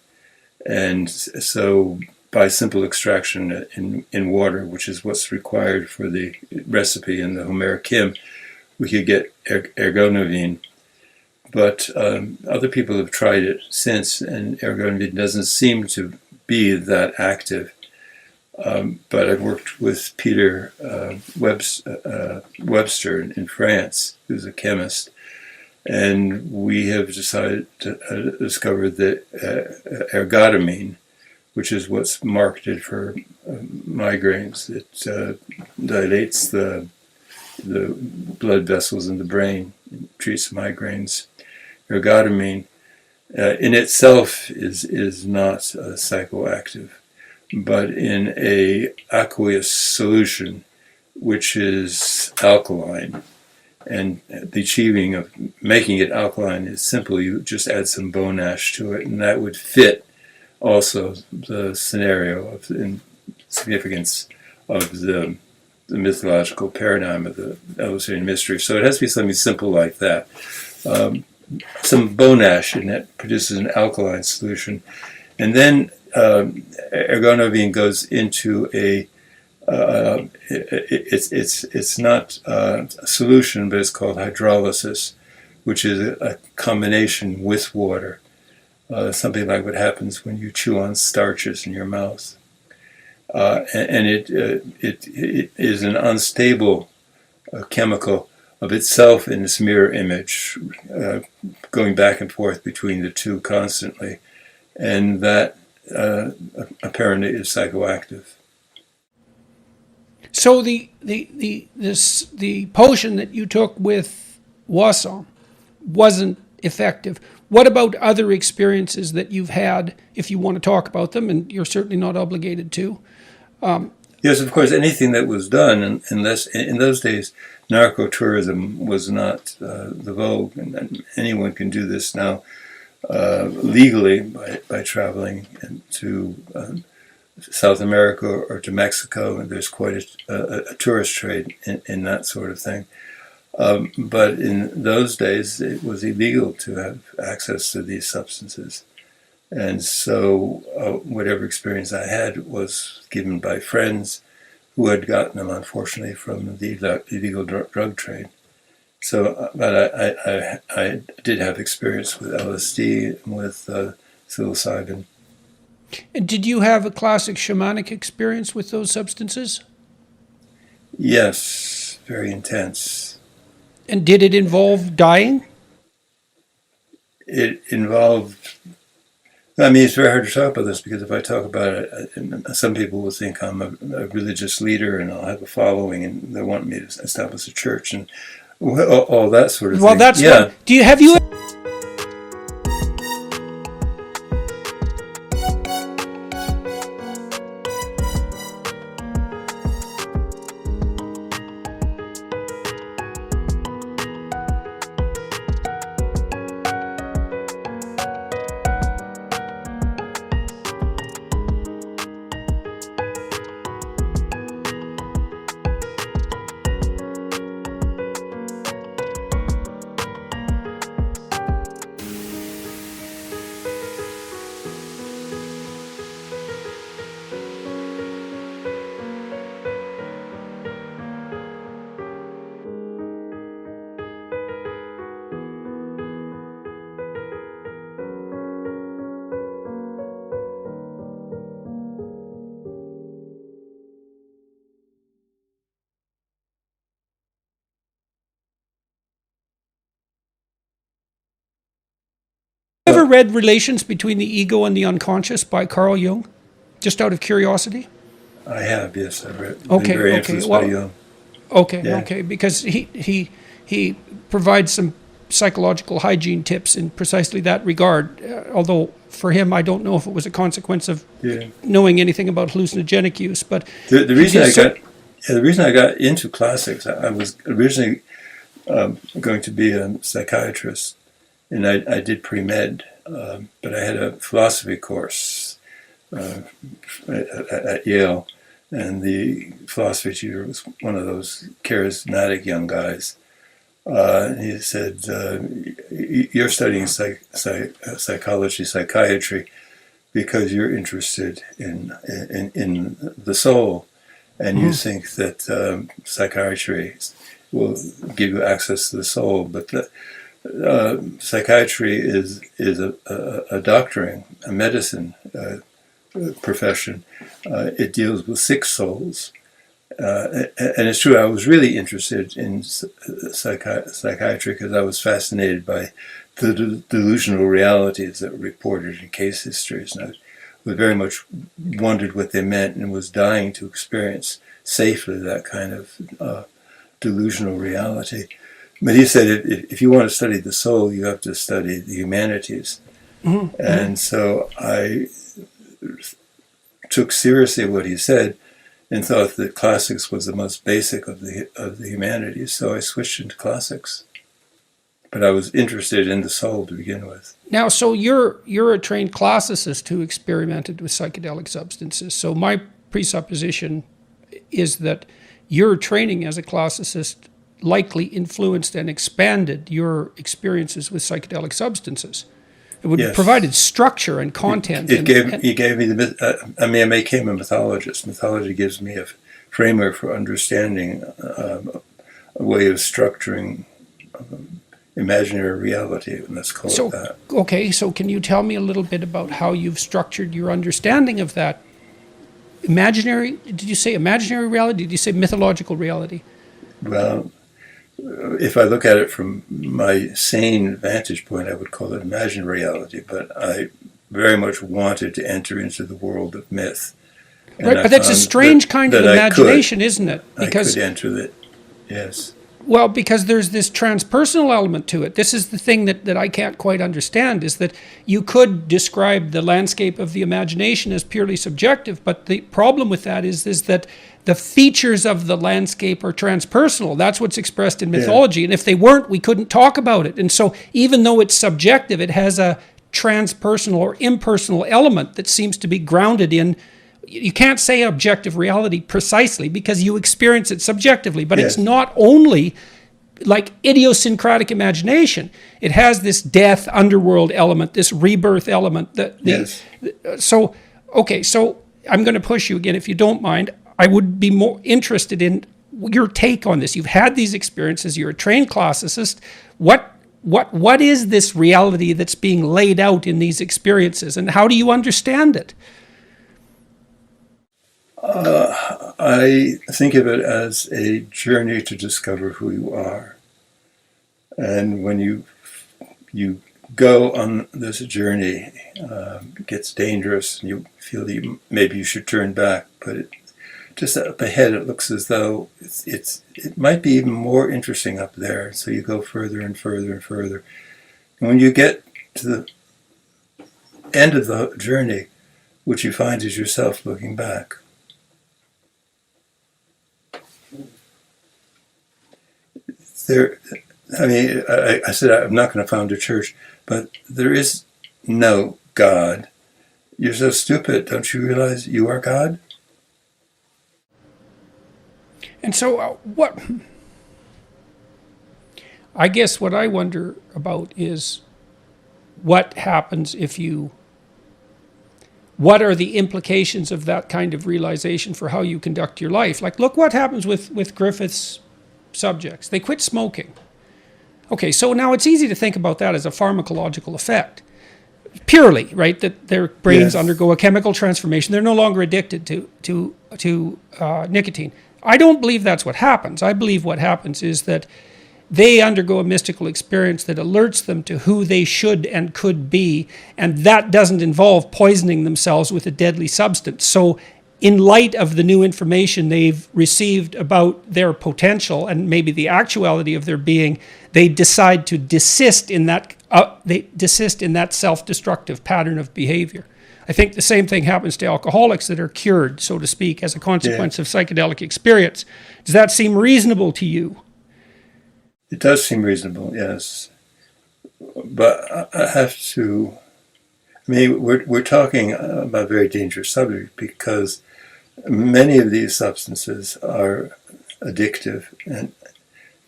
And so by simple extraction in water, which is what's required for the recipe in the Homeric hymn, we could get ergonavine. But other people have tried it since, and ergonavine doesn't seem to be that active. But I've worked with Peter Webster in France, who's a chemist, and we have decided to discover that ergotamine, which is what's marketed for migraines. It dilates the blood vessels in the brain, treats migraines. Ergotamine in itself is not psychoactive, but in a aqueous solution, which is alkaline, and the achieving of making it alkaline is simple. You just add some bone ash to it, and that would fit also the scenario of the significance of the mythological paradigm of the Eleusinian mystery. So it has to be something simple like that. Some bone ash in it produces an alkaline solution, and then ergotamine goes into it's not a solution, but it's called hydrolysis, which is a combination with water, something like what happens when you chew on starches in your mouth, and it is an unstable chemical of itself in its mirror image, going back and forth between the two constantly, and that apparently is psychoactive. So the potion that you took with Wasson wasn't effective. What about other experiences that you've had, if you want to talk about them, and you're certainly not obligated to? Yes, of course, anything that was done, unless in those days, narcotourism was not the vogue, and anyone can do this now legally by traveling to South America or to Mexico, and there's quite a tourist trade in that sort of thing. But in those days, it was illegal to have access to these substances. And so whatever experience I had was given by friends who had gotten them, unfortunately, from the illegal drug trade. So, but I did have experience with LSD and with psilocybin. And did you have a classic shamanic experience with those substances? Yes, very intense. And did it involve dying? It involved... I mean, it's very hard to talk about this because if I talk about it, some people will think I'm a religious leader and I'll have a following and they want me to establish a church and all that sort of thing. Well, that's yeah. Have you? Ever read Relations Between the Ego and the Unconscious by Carl Jung? Just out of curiosity? I have, yes. I've read. Okay, very okay. influenced Well, by Jung. Okay, Yeah. okay. Because he provides some psychological hygiene tips in precisely that regard. Although for him, I don't know if it was a consequence of knowing anything about hallucinogenic use. But the reason I got into classics, I was originally going to be a psychiatrist, and I did pre-med, but I had a philosophy course at Yale, and the philosophy tutor was one of those charismatic young guys. He said, "You're studying psychology, psychiatry, because you're interested in the soul, and you think that psychiatry will give you access to the soul, but psychiatry is a doctoring, a medicine profession. It deals with sick souls." And it's true, I was really interested in psychiatry because I was fascinated by the delusional realities that were reported in case histories. And I very much wondered what they meant and was dying to experience safely that kind of delusional reality. But he said, if you want to study the soul, you have to study the humanities. Mm-hmm. And so I took seriously what he said and thought that classics was the most basic of the humanities. So I switched into classics. But I was interested in the soul to begin with. Now, so you're a trained classicist who experimented with psychedelic substances. So my presupposition is that your training as a classicist likely influenced and expanded your experiences with psychedelic substances. It would provided structure and content. It gave me I became a mythologist. Mythology gives me a framework for understanding a way of structuring imaginary reality, let's call it that. Okay, so can you tell me a little bit about how you've structured your understanding of that imaginary, did you say imaginary reality? Did you say mythological reality? Well, if I look at it from my sane vantage point, I would call it imaginary reality, but I very much wanted to enter into the world of myth. And right, but that's a strange kind of imagination, isn't it? Because I could enter it, yes. Well, because there's this transpersonal element to it. This is the thing that I can't quite understand, is that you could describe the landscape of the imagination as purely subjective, but the problem with that is that the features of the landscape are transpersonal. That's what's expressed in mythology. And if they weren't, we couldn't talk about it. And so even though it's subjective, it has a transpersonal or impersonal element that seems to be grounded in, you can't say objective reality precisely because you experience it subjectively, but it's not only like idiosyncratic imagination. It has this death underworld element, this rebirth element. So I'm going to push you again, if you don't mind. I would be more interested in your take on this. You've had these experiences. You're a trained classicist. What is this reality that's being laid out in these experiences, and how do you understand it? I think of it as a journey to discover who you are. And when you go on this journey, it gets dangerous, and you feel that maybe you should turn back. But just up ahead, it looks as though it might be even more interesting up there. So you go further and further and further. And when you get to the end of the journey, what you find is yourself looking back. I said I'm not going to found a church, but there is no God. You're so stupid. Don't you realize you are God? And so I guess what I wonder about is what happens what are the implications of that kind of realization for how you conduct your life? Like, look what happens with Griffith's subjects. They quit smoking. Okay, so now it's easy to think about that as a pharmacological effect. Purely, right? That their brains undergo a chemical transformation. They're no longer addicted to nicotine. I don't believe that's what happens. I believe what happens is that they undergo a mystical experience that alerts them to who they should and could be, and that doesn't involve poisoning themselves with a deadly substance. So in light of the new information they've received about their potential and maybe the actuality of their being, they decide to desist in that self-destructive pattern of behavior. I think the same thing happens to alcoholics that are cured, so to speak, as a consequence of psychedelic experience. Does that seem reasonable to you? It does seem reasonable, yes. but I have to. I mean, we're talking about a very dangerous subject because many of these substances are addictive and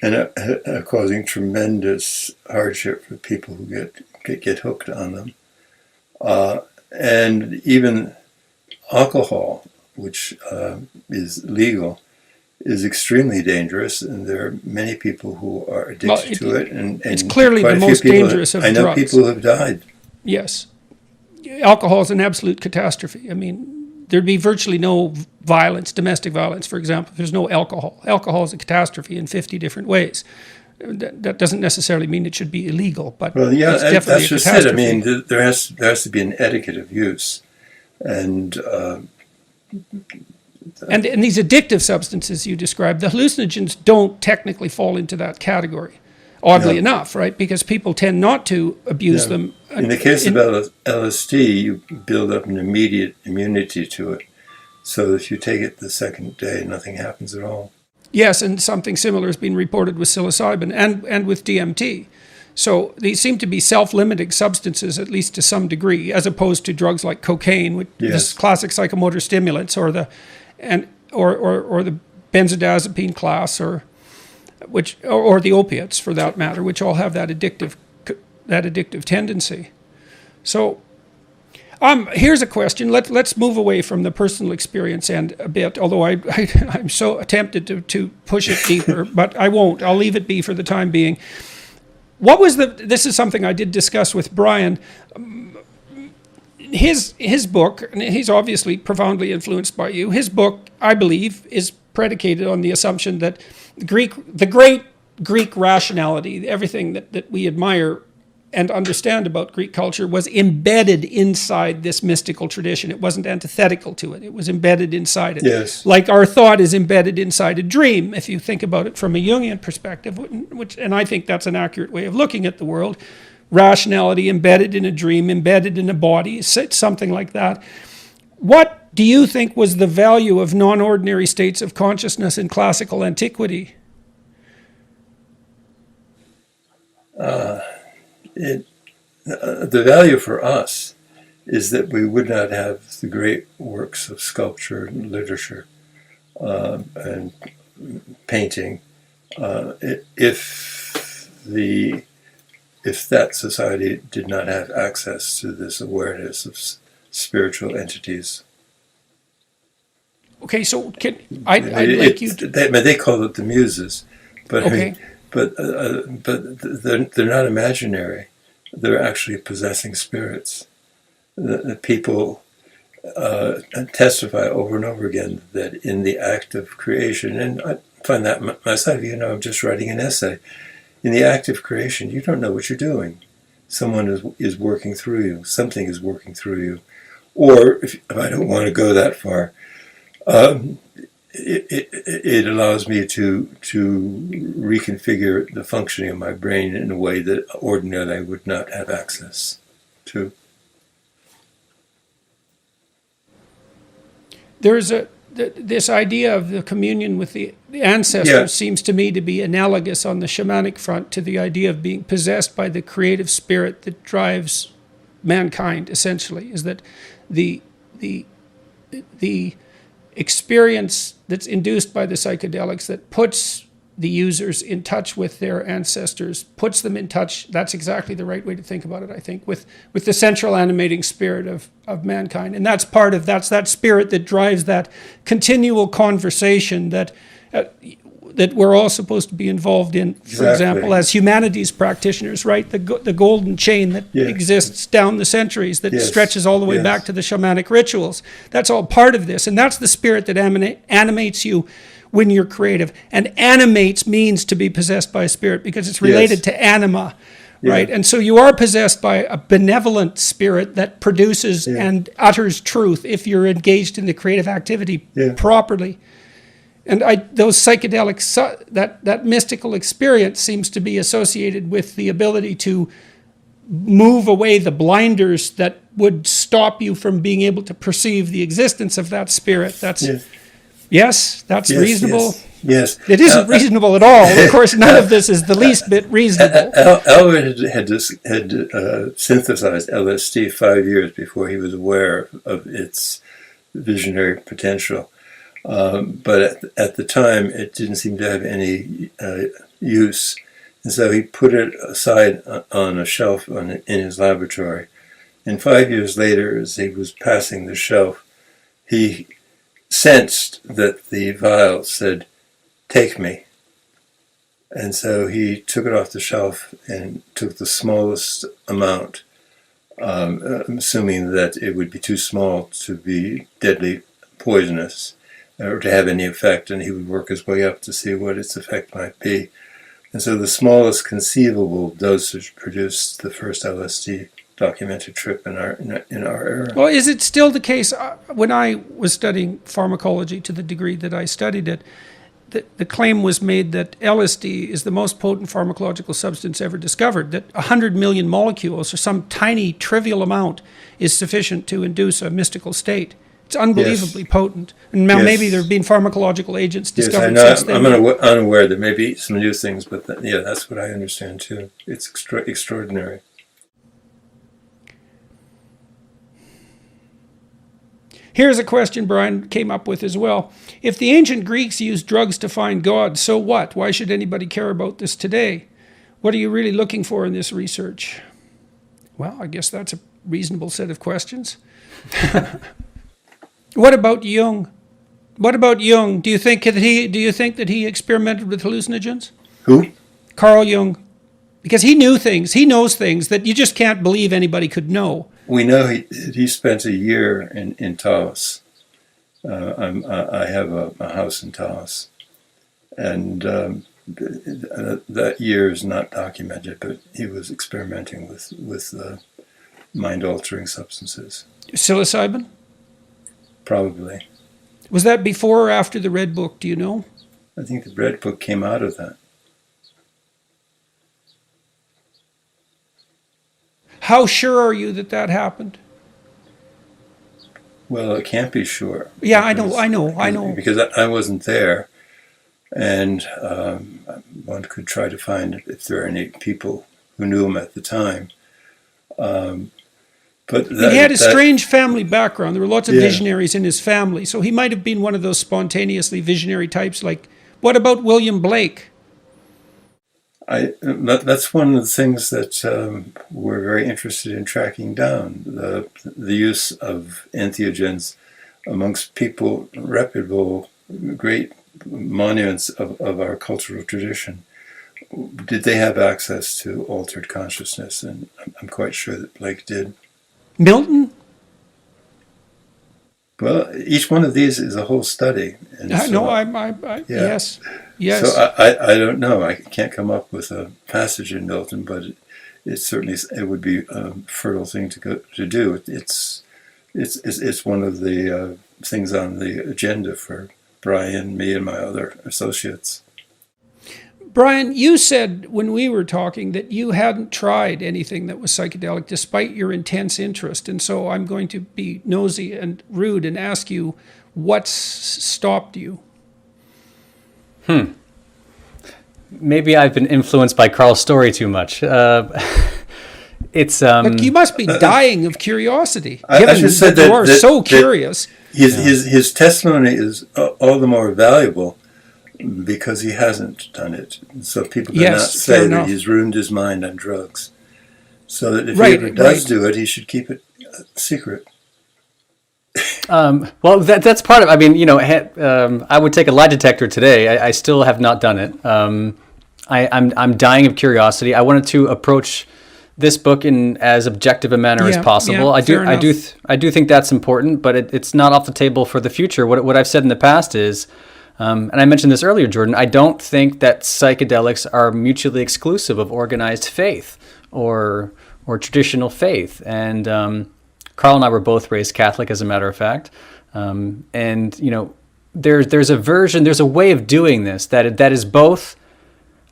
are causing tremendous hardship for people who get hooked on them. And even alcohol, which is legal, is extremely dangerous, and there are many people who are addicted to it. And it's clearly the most dangerous of drugs. I know people who have died. Yes. Alcohol is an absolute catastrophe. I mean, there'd be virtually no violence, domestic violence, for example, if there's no alcohol. Alcohol is a catastrophe in 50 different ways. That doesn't necessarily mean it should be illegal, but well, yeah, it's definitely that's just a catastrophe. it. I mean, there has to be an etiquette of use, and these addictive substances you described, the hallucinogens don't technically fall into that category, oddly enough, right? Because people tend not to abuse them. In the case of LSD, you build up an immediate immunity to it. So if you take it the second day, nothing happens at all. Yes, and something similar has been reported with psilocybin and with DMT. So these seem to be self-limiting substances, at least to some degree, as opposed to drugs like cocaine, which is classic psychomotor stimulants, or the benzodiazepine class, or the opiates, for that matter, which all have that addictive tendency. So here's a question. Let's move away from the personal experience end a bit, although I'm so tempted to push it deeper, but I won't. I'll leave it be for the time being. This is something I did discuss with Brian. His book, and he's obviously profoundly influenced by you, his book, I believe, is predicated on the assumption that the great Greek rationality, everything that we admire and understand about Greek culture, was embedded inside this mystical tradition. It wasn't antithetical to it. It was embedded inside it. Yes. Like our thought is embedded inside a dream, if you think about it from a Jungian perspective, and I think that's an accurate way of looking at the world. Rationality embedded in a dream, embedded in a body, something like that. What do you think was the value of non-ordinary states of consciousness in classical antiquity? The value for us is that we would not have the great works of sculpture and literature and painting if that society did not have access to this awareness of spiritual entities. Okay, so they call it the muses, but okay. But they're not imaginary. They're actually possessing spirits. The people testify over and over again that in the act of creation, and I find that myself, I'm just writing an essay. In the act of creation, you don't know what you're doing. Someone is working through you. Something is working through you. Or, if I don't want to go that far, it allows me to reconfigure the functioning of my brain in a way that ordinarily I would not have access to. There's this idea of the communion with the ancestors seems to me to be analogous on the shamanic front to the idea of being possessed by the creative spirit that drives mankind, essentially, is that the experience that's induced by the psychedelics that puts the users in touch with their ancestors, puts them in touch, that's exactly the right way to think about it, I think, with the central animating spirit of mankind. And that's that spirit that drives that continual conversation that we're all supposed to be involved in, for example, as humanities practitioners, right? The golden chain that exists down the centuries that stretches all the way back to the shamanic rituals. That's all part of this. And that's the spirit that animates you when you're creative. And animates means to be possessed by a spirit because it's related to anima, right? And so you are possessed by a benevolent spirit that produces and utters truth if you're engaged in the creative activity properly. And those psychedelics, that mystical experience seems to be associated with the ability to move away the blinders that would stop you from being able to perceive the existence of that spirit. That's reasonable. Yes. It isn't reasonable at all. Of course, none of this is the least bit reasonable. Albert had synthesized LSD 5 years before he was aware of its visionary potential. But at the time, it didn't seem to have any use. And so he put it aside on a shelf in his laboratory. And 5 years later, as he was passing the shelf, he sensed that the vial said, "Take me." And so he took it off the shelf and took the smallest amount, assuming that it would be too small to be deadly poisonous or to have any effect, and he would work his way up to see what its effect might be. And so the smallest conceivable dosage produced the first LSD documented trip in our era. Well, is it still the case? When I was studying pharmacology to the degree that I studied it, the claim was made that LSD is the most potent pharmacological substance ever discovered, that 100 million molecules, or some tiny, trivial amount, is sufficient to induce a mystical state. It's unbelievably potent. And now maybe there have been pharmacological agents discovered since then. I'm unaware. There may be some new things, but that's what I understand too. It's extraordinary. Here's a question Brian came up with as well. If the ancient Greeks used drugs to find God, so what? Why should anybody care about this today? What are you really looking for in this research? Well, I guess that's a reasonable set of questions. What about Jung? What about Jung? Do you think that he experimented with hallucinogens? Who? Carl Jung. Because he knew things. He knows things that you just can't believe anybody could know. We know he spent a year in Taos. I have a house in Taos, and that year is not documented, but he was experimenting with mind-altering substances. Psilocybin? Probably. Was that before or after the Red Book, do you know? I think the Red Book came out of that. How sure are you that happened? Well, it can't be sure. Yeah, I know. Because I wasn't there, and one could try to find if there are any people who knew him at the time. But he had a strange family background. There were lots of visionaries in his family, so he might have been one of those spontaneously visionary types. Like, what about William Blake? That's one of the things that we're very interested in tracking down, the use of entheogens amongst people, reputable, great monuments of our cultural tradition. Did they have access to altered consciousness? And I'm quite sure that Blake did. Milton? Well, each one of these is a whole study. And Yes. So I don't know. I can't come up with a passage in Milton, but it would be a fertile thing to do. It's one of the things on the agenda for Brian, me, and my other associates. Brian, you said when we were talking that you hadn't tried anything that was psychedelic despite your intense interest. And so I'm going to be nosy and rude and ask you, what's stopped you? Maybe I've been influenced by Carl's story too much. It's But you must be dying of curiosity. I should say that you are so curious. His testimony is all the more valuable because he hasn't done it. So people cannot say that he's ruined his mind on drugs. So that if he ever does do it, he should keep it secret. Well, that's part of. I mean, I would take a lie detector today. I still have not done it. I'm dying of curiosity. I wanted to approach this book in as objective a manner as possible. I do think that's important, but it's not off the table for the future. What I've said in the past is, and I mentioned this earlier, Jordan, I don't think that psychedelics are mutually exclusive of organized faith or traditional faith. And Carl and I were both raised Catholic, as a matter of fact. And there's a way of doing this that is both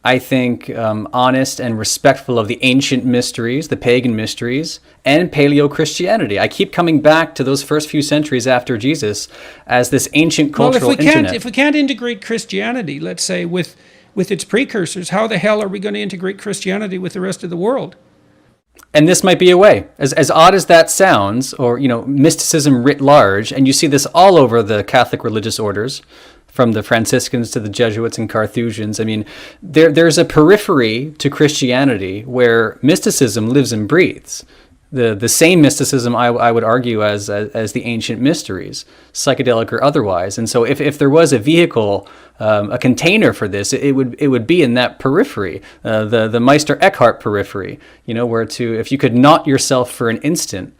I think, honest and respectful of the ancient mysteries, the pagan mysteries, and Paleo-Christianity. I keep coming back to those first few centuries after Jesus as this ancient cultural internet. If we can't integrate Christianity, let's say, with its precursors, how the hell are we going to integrate Christianity with the rest of the world? And this might be a way. As odd as that sounds, or mysticism writ large, and you see this all over the Catholic religious orders, from the Franciscans to the Jesuits and Carthusians. I mean, there's a periphery to Christianity where mysticism lives and breathes. The same mysticism, I would argue, as the ancient mysteries, psychedelic or otherwise. And so if there was a vehicle, a container for this, it would be in that periphery, the Meister Eckhart periphery, where if you could not yourself for an instant,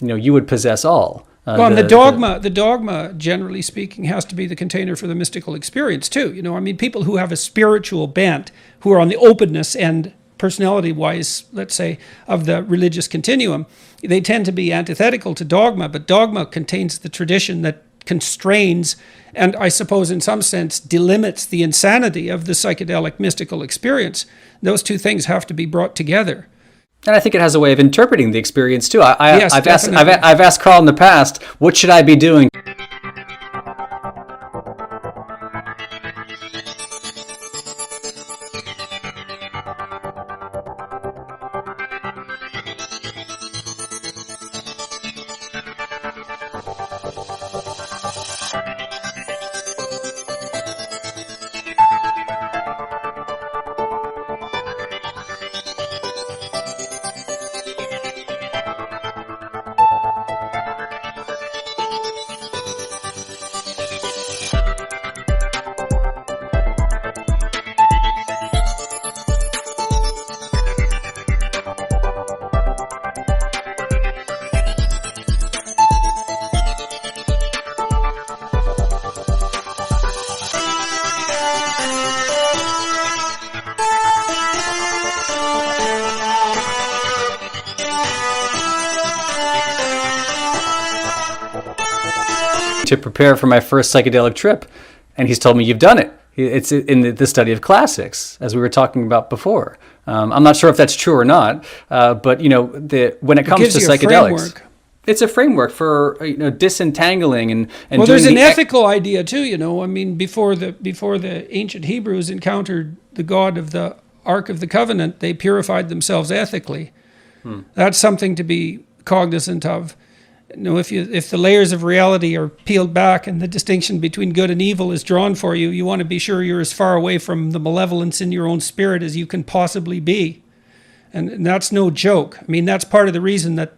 you would possess all. Well, and the dogma, generally speaking, has to be the container for the mystical experience too. People who have a spiritual bent, who are on the openness end, personality-wise, let's say, of the religious continuum, they tend to be antithetical to dogma, but dogma contains the tradition that constrains and, I suppose, in some sense, delimits the insanity of the psychedelic mystical experience. Those two things have to be brought together. And I think it has a way of interpreting the experience too. Yes, I've asked Carl in the past, what should I be doing? To prepare for my first psychedelic trip, and he's told me, you've done it. It's in the study of classics, as we were talking about before. I'm not sure if that's true or not, but when it comes to psychedelics, it's a framework for disentangling and well, there's an ethical idea too. Before the ancient Hebrews encountered the God of the Ark of the Covenant, they purified themselves ethically. That's something to be cognizant of. If the layers of reality are peeled back and the distinction between good and evil is drawn for you, you want to be sure you're as far away from the malevolence in your own spirit as you can possibly be. And that's no joke. That's part of the reason that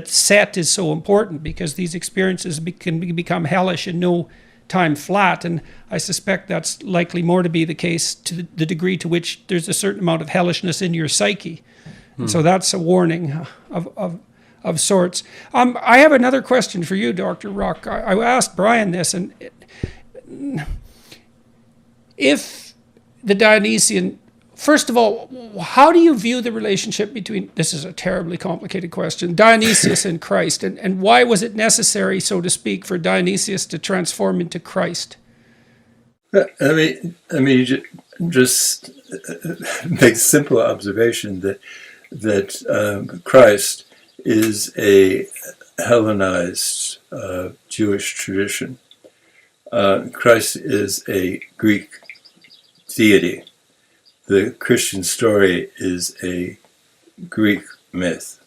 set is so important, because these experiences can become hellish in no time flat. And I suspect that's likely more to be the case to the degree to which there's a certain amount of hellishness in your psyche. And so that's a warning of sorts. I have another question for you, Dr. Ruck. I asked Brian this, and if the Dionysian, first of all, how do you view the relationship between, this is a terribly complicated question, Dionysius and Christ, and why was it necessary, so to speak, for Dionysius to transform into Christ? Just make a simple observation that Christ is a Hellenized Jewish tradition. Christ is a Greek deity. The Christian story is a Greek myth.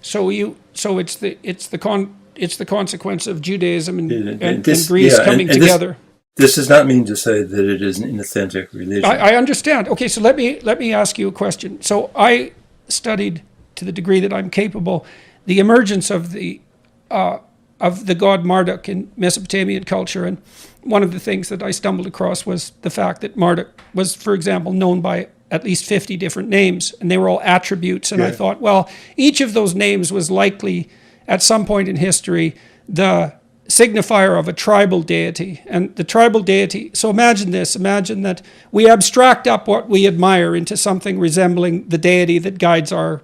So it's the consequence of Judaism and Greece coming together. This does not mean to say that it is an inauthentic religion. I understand. Okay, so let me ask you a question. So I studied, to the degree that I'm capable, the emergence of the god Marduk in Mesopotamian culture, and one of the things that I stumbled across was the fact that Marduk was, for example, known by at least 50 different names, and they were all attributes. And I thought, well, each of those names was likely, at some point in history, the signifier of a tribal deity. And the tribal deity, so imagine that we abstract up what we admire into something resembling the deity that guides our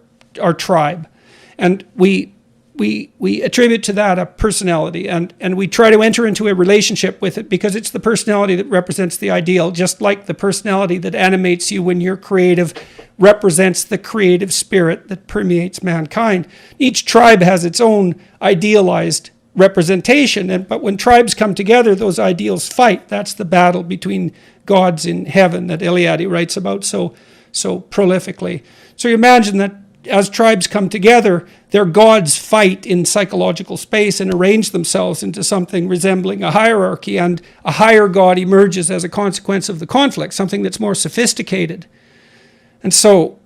tribe. And we we attribute to that a personality, and we try to enter into a relationship with it because it's the personality that represents the ideal, just like the personality that animates you when you're creative represents the creative spirit that permeates mankind. Each tribe has its own idealized representation, but when tribes come together, those ideals fight. That's the battle between gods in heaven that Eliade writes about so prolifically. So you imagine that as tribes come together, their gods fight in psychological space and arrange themselves into something resembling a hierarchy, and a higher god emerges as a consequence of the conflict, something that's more sophisticated. And so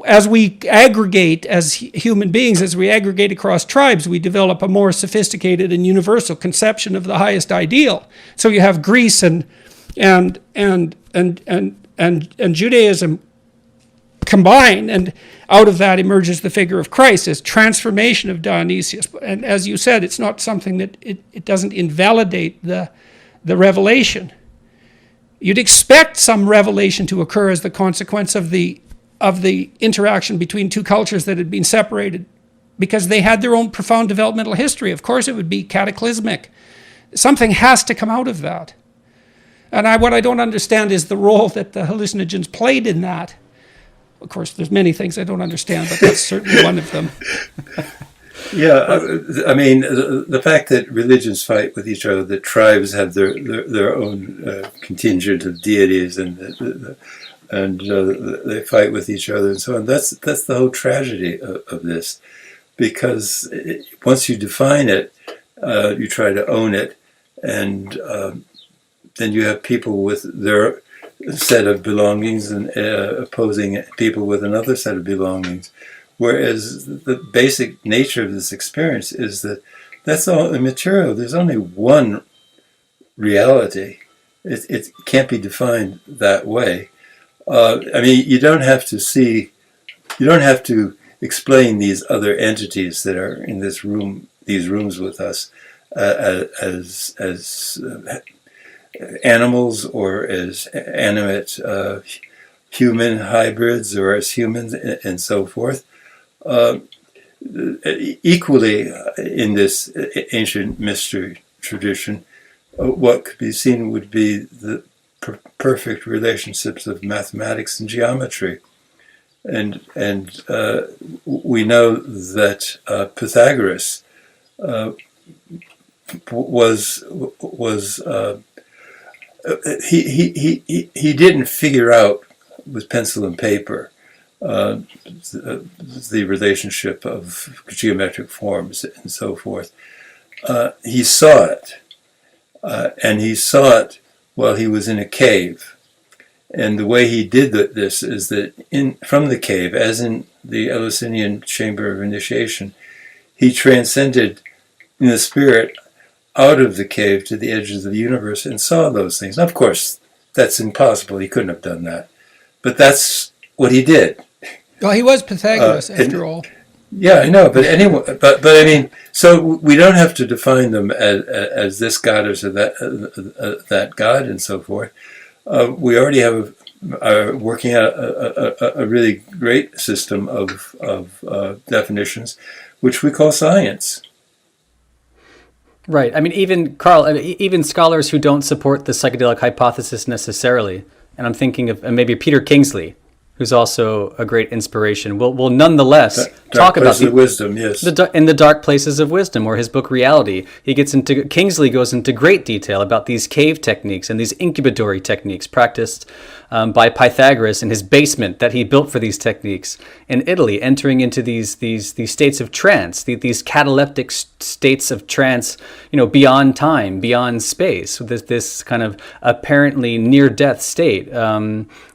as we aggregate as human beings, as we aggregate across tribes, we develop a more sophisticated and universal conception of the highest ideal. So you have Greece and Judaism combine, and out of that emerges the figure of Christ as transformation of Dionysius. And as you said, it's not something that it doesn't invalidate the revelation. You'd expect some revelation to occur as the consequence of the interaction between two cultures that had been separated, because they had their own profound developmental history. Of course it would be cataclysmic. Something has to come out of that. And what I don't understand is the role that the hallucinogens played in that. Of course, there's many things I don't understand, but that's certainly one of them. Yeah, I mean, the fact that religions fight with each other, that tribes have their own contingent of deities, and they fight with each other and so on. That's the whole tragedy of this, because once you define it, you try to own it, and then you have people with their set of belongings and opposing people with another set of belongings. Whereas the basic nature of this experience is that that's all immaterial. There's only one reality. It can't be defined that way. I mean, you don't have to explain these other entities that are in this room, these rooms with us, as animals or as animate human hybrids or as humans and so forth. Equally, in this ancient mystery tradition, what could be seen would be the perfect relationships of mathematics and geometry, and we know that Pythagoras he didn't figure out with pencil and paper the relationship of geometric forms and so forth. He saw it, and he saw it while he was in a cave. And the way he did this is that from the cave, as in the Eleusinian chamber of initiation, he transcended in the spirit out of the cave to the edges of the universe and saw those things. Now, of course, that's impossible. He couldn't have done that. But that's what he did. Well, he was Pythagoras, after all. Yeah, I know. But anyway, but I mean, so we don't have to define them as this god or that god and so forth. We already have working out a really great system of definitions, which we call science. Right. I mean, even scholars who don't support the psychedelic hypothesis necessarily, and I'm thinking of maybe Peter Kingsley, who's also a great inspiration, will nonetheless talk about the wisdom, yes, in the dark places of wisdom, or his book Reality. Kingsley goes into great detail about these cave techniques and these incubatory techniques practiced by Pythagoras in his basement that he built for these techniques in Italy, entering into these states of trance, these cataleptic states of trance, beyond time, beyond space, this kind of apparently near-death state.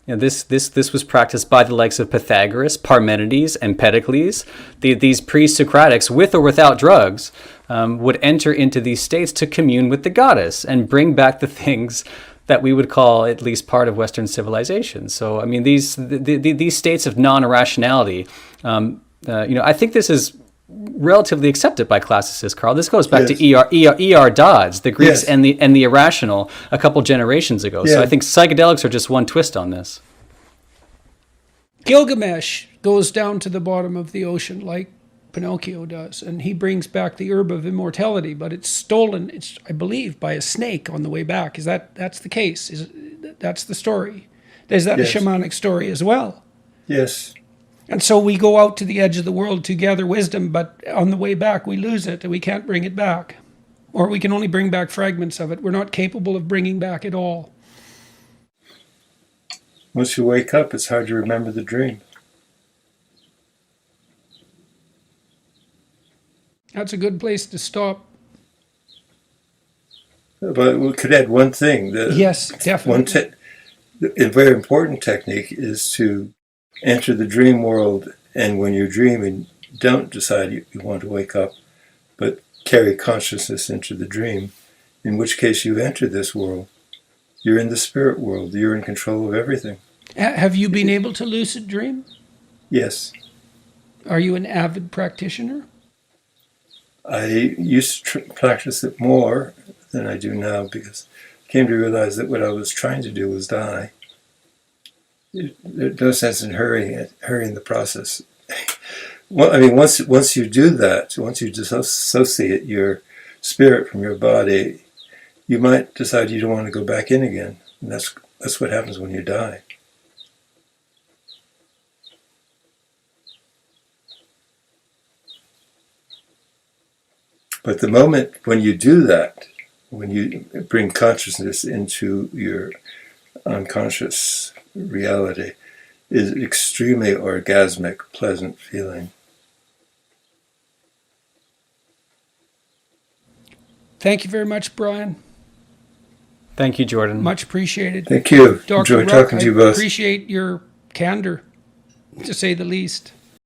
This was practiced by the likes of Pythagoras, Parmenides, Empedocles. These pre-Socratics, with or without drugs, would enter into these states to commune with the goddess and bring back the things that we would call at least part of Western civilization. So, I mean, these states of non-irrationality, I think this is relatively accepted by classicists, Carl. This goes back to E.R. Dodds, the Greeks and the irrational, a couple generations ago. Yeah. So I think psychedelics are just one twist on this. Gilgamesh goes down to the bottom of the ocean like Pinocchio does, and he brings back the herb of immortality, but it's stolen, it's, I believe, by a snake on the way back. That's the case? That's the story? Is that Yes. a shamanic story as well? Yes. And so we go out to the edge of the world to gather wisdom, but on the way back we lose it and we can't bring it back. Or we can only bring back fragments of it. We're not capable of bringing back it all. Once you wake up, it's hard to remember the dream. That's a good place to stop. But we could add one thing. Yes, definitely. A very important technique is to enter the dream world, and when you're dreaming, don't decide you want to wake up, but carry consciousness into the dream, in which case you enter this world. You're in the spirit world. You're in control of everything. Have you been able to lucid dream? Yes. Are you an avid practitioner? I used to practice it more than I do now because I came to realize that what I was trying to do was die. There's no sense in hurrying the process. Well, I mean, once you do that, once you dissociate your spirit from your body, you might decide you don't want to go back in again. And that's what happens when you die. But the moment when you do that, when you bring consciousness into your unconscious reality, is an extremely orgasmic, pleasant feeling. Thank you very much, Brian. Thank you, Jordan. Much appreciated. Thank you. Dr. Enjoyed Ruck, talking to you I both. appreciate your candor, to say the least.